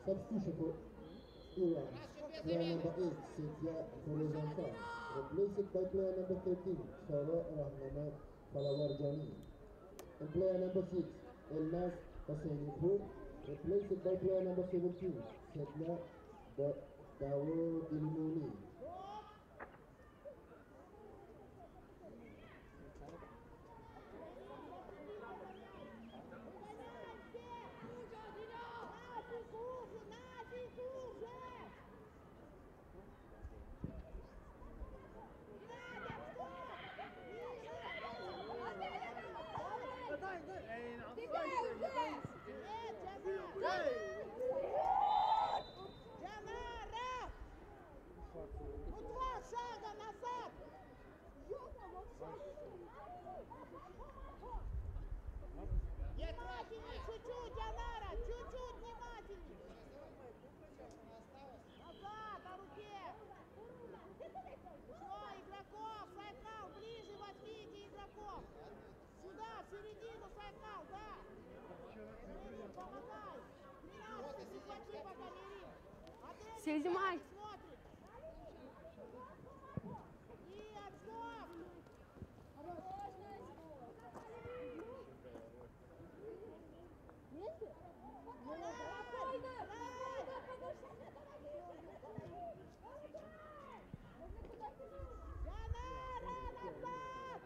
Substitution for Iran. Player number 8, Cynthia Horozankan. Replaced by player number 13, Sarah Rahmana Palawarjani. And player number 6, Elnaz Hosseinipour. Replaced by player number 17, Sedna Dawo Dilmuni. Джанара! Ну, 2 шага назад! Внимательней чуть-чуть, Джанара! Чуть-чуть внимательней! Назад, на руке! Все, игроков, Сайкал, ближе возьмите игроков! Сюда, в середину, Сайкал, да! Мерин, помогай! 13, захвати пока, Мерин! Адель, Седьмой. смотрит! И отскок! Жанара, назад!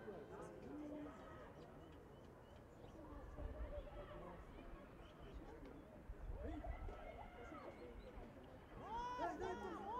Можно!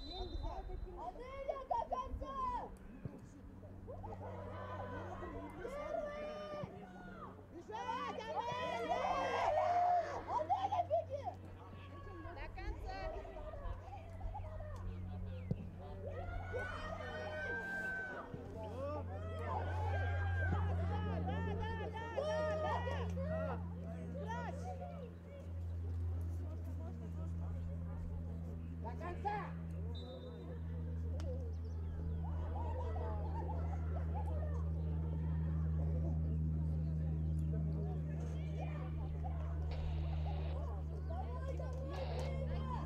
Анеля до конца! Бежать, Анеля! Анеля, беги! До конца! До конца!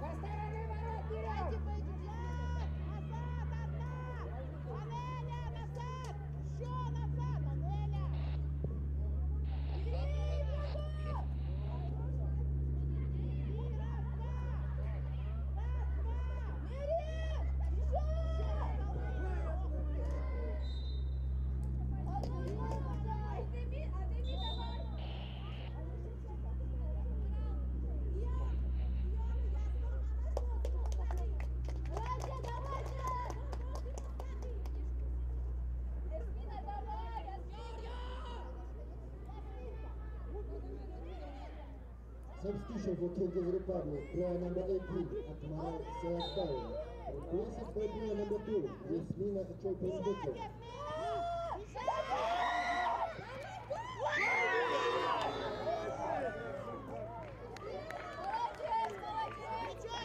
Со стороны ворот вперед! Назад, одна! Анеля, назад! Еще назад, Анеля! И раз, два! Substitution for Kyrgyz Republic, player number 18, Atmara Sayakbayeva. Replaced by player number 2, Yasmina Chopin-Bukova.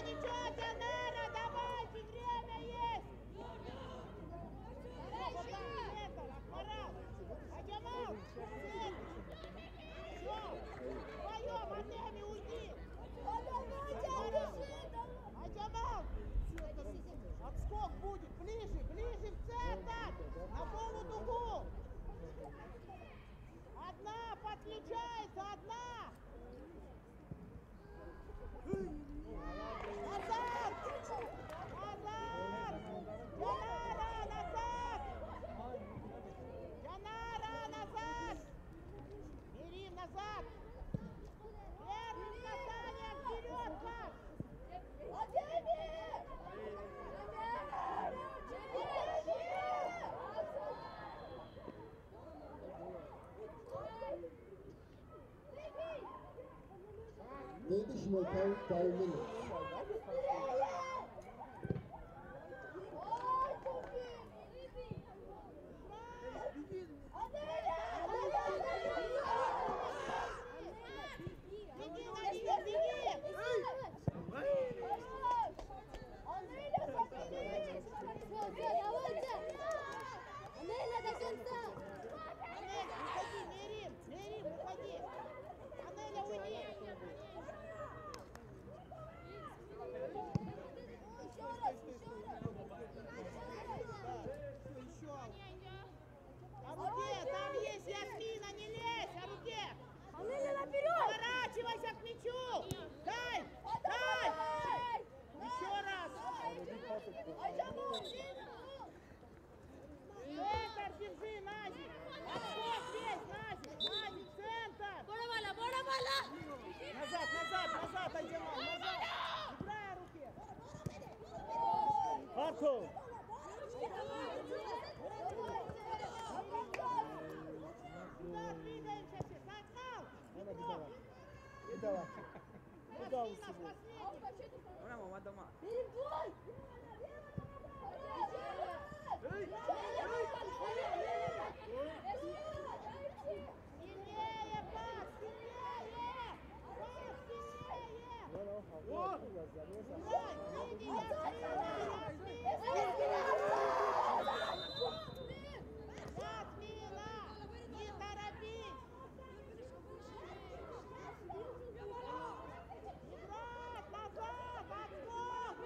Ничего, Дианара, давайте, время есть! Марал, Адямал, все, вдвоем, Артемий, уйди! Адямал, отскок будет, ближе, ближе в центр, на полудугу! Одна подключается, одна! Назад! Назад! Дианара, назад! Дианара, назад! Мерим, назад! Первым касанием вперед, Макс! Additional time, 5 minutes. Беги, Надя, беги! Анеля до конца! Анеля, уходи, Мерим, Мерим, уходи! Анеля, уйди! А руке, там есть Ясмина, не лезь, а руке! Анеля наперед! Поворачивайся к мячу! Дай! Дай! Еще раз! Центр держи, Назик! Отскок весь, Назик! Назик, центр! Боровала, боровала! Назад, назад, назад, Адямал, назад! Играй о руке! Харто! Сюда двигаемся все! Загнал! Петров! Давай. Куда вы Ясмина, себе? последний! Перебой! Сильнее, пас! Сильнее! Пас, сильнее! Играй! Иди, Ясмина! Не торопись! Играть! Назад! Отскок!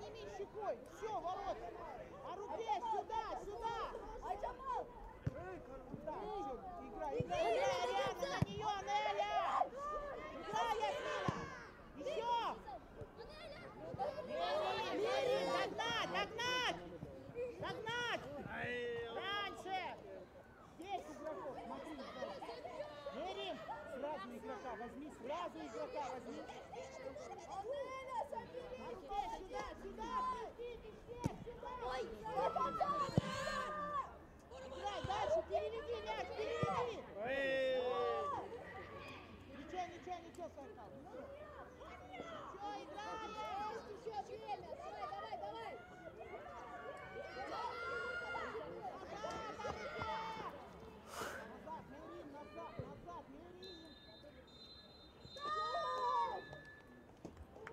подними щекой. Все, ворота. А руке сюда, сюда. Да, все, играй, Ариана, на нее, Неля. Играй, Ясмина. Еще. Мерим, догнать. Раньше. Здесь игроков, смотри. Мерим. Сразу игрока возьми. На руке, сюда. Пусти, сюда. Играй дальше, переведи мяч, Ничего, Саркал. Все, играй, есть еще время. Давай.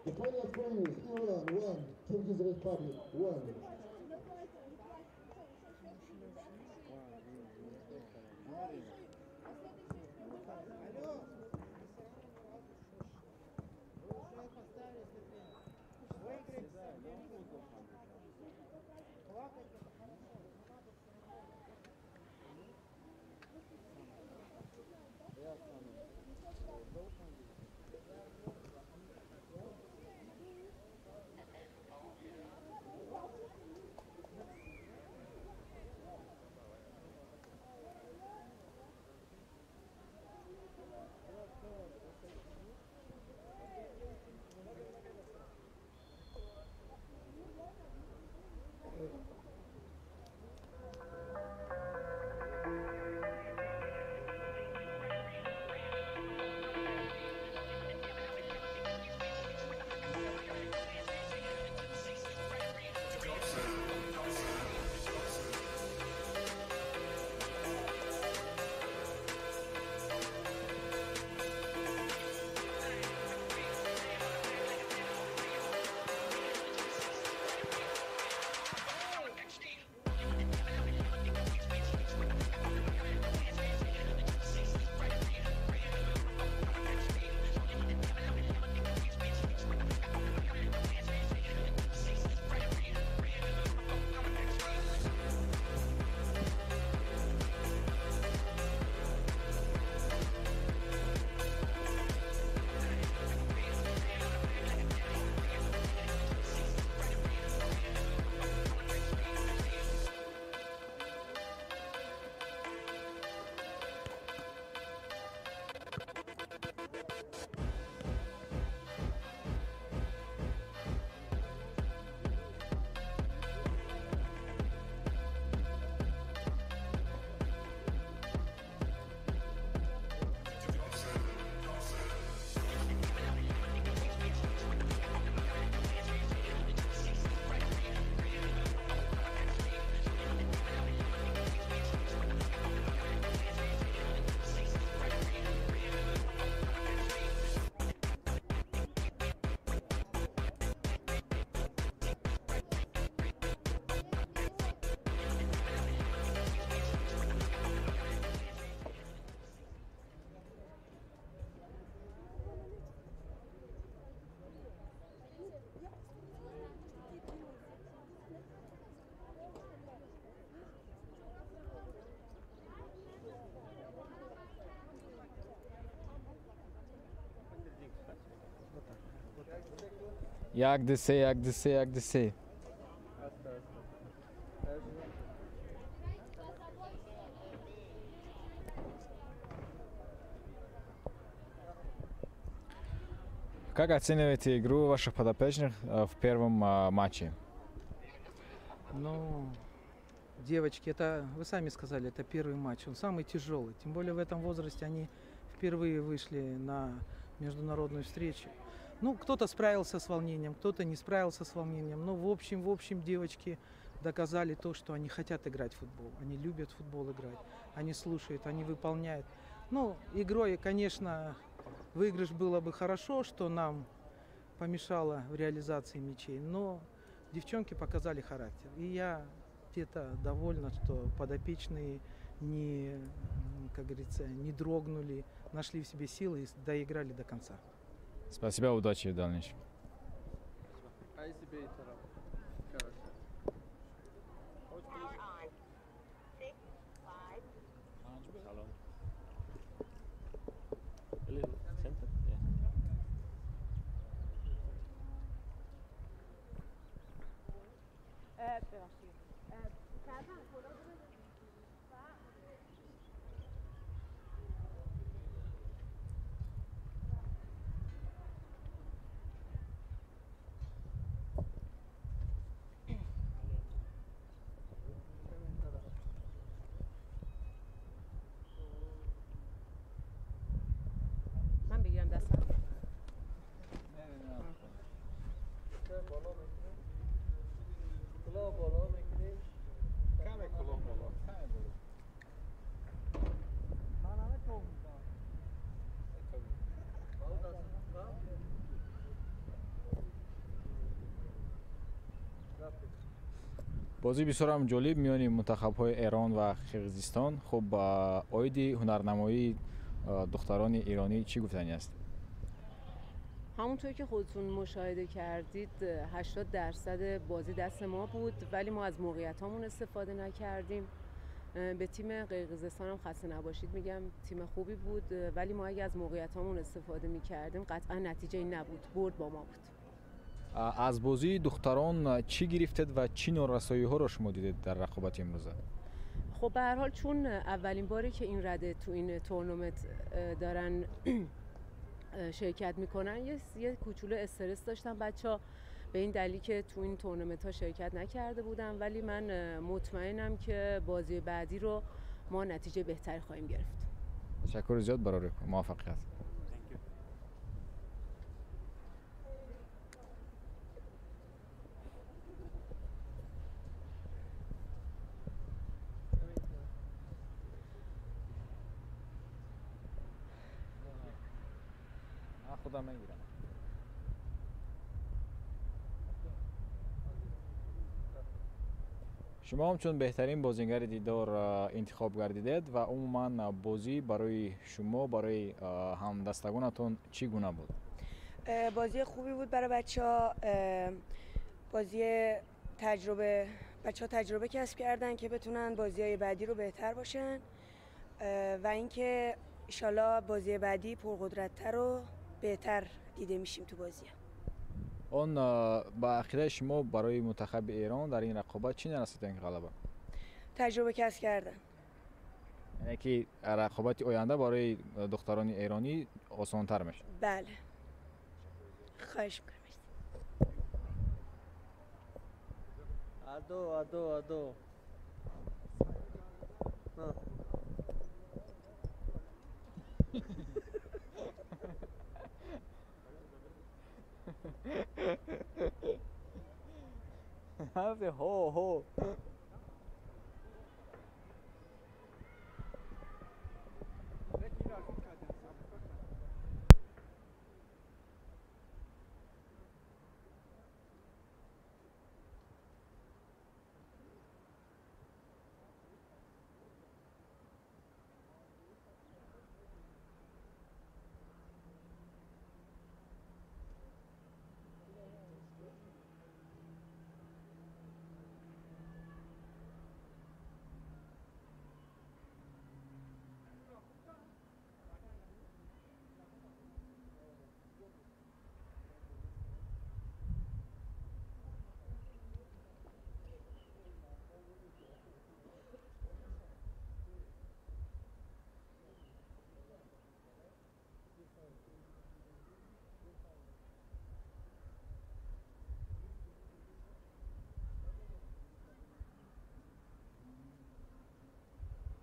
The final score is Iran 1, Kyrgyz Republic 1. Як десе. Как оцениваете игру ваших подопечных в первом матче? Ну, девочки, это, вы сами сказали, это первый матч, он самый тяжелый. Тем более в этом возрасте они впервые вышли на международную встречу. Ну, кто-то справился с волнением, кто-то не справился с волнением. Но в общем, девочки доказали то, что они хотят играть в футбол. Они любят в футбол играть, они слушают, они выполняют. Ну, игрой, конечно, выигрыш было бы хорошо, что нам помешало в реализации мячей. Но девчонки показали характер. И я где-то довольна, что подопечные не, как говорится, не дрогнули, нашли в себе силы и доиграли до конца. Спасибо, удачи в дальнейшем. قیسی بهتره کرده من بگیرم دستم بالا میکنیم کلاه بالا میکنیم کمه کلاه بالا کمه بالا من همه تو میکنم بالا دست میکنم بازی بسیار هم جالب میانی منتخب‌های ایران و قرقیزستان. خب آیدی هنرنمایی دختران ایرانی چی گفتنی است؟ همونطور که خودتون مشاهده کردید 80% بازی دست ما بود ولی ما از موقعیتامون استفاده نکردیم. به تیم قرقیزستان هم خسته نباشید میگم، تیم خوبی بود ولی ما اگه از موقعیتامون استفاده میکردیم قطعا نتیجه این نبود، برد با ما بود. از بازی دختران چی گرفتید و چی نارسایی‌ها را شما دیدید در رقابت امروزه؟ خب به هر حال چون اولین باری که این رده تو این تورنمنت دارن شرکت میکنن یه کوچولو استرس داشتن بچه‌ها به این دلیل که تو این تورنمنت ها شرکت نکرده بودن، ولی من مطمئنم که بازی بعدی رو ما نتیجه بهتری خواهیم گرفت. تشکر زیاد برای موفقیت. خودم میگیرم. شما هم چون بهترین بازیگر دیدار انتخاب گردیدید و عموما بازی برای شما برای همدستگانتون چی گونه بود؟ بازی خوبی بود برای بچه‌ها. بازی تجربه، بچه‌ها تجربه کسب کردن که بتونن بازی‌های بعدی رو بهتر باشن و اینکه انشالله بازی بعدی پرقدرت‌تر و بهتر دیده میشیم تو بازی. اون با عقیده شما برای منتخب ایران در این رقابت چی نرسیدن که غلبه؟ تجربه کسب کردن. یعنی که رقابت آینده برای دختران ایرانی آسان‌تر میشه. بله. خواهش می‌کنم. ادو هو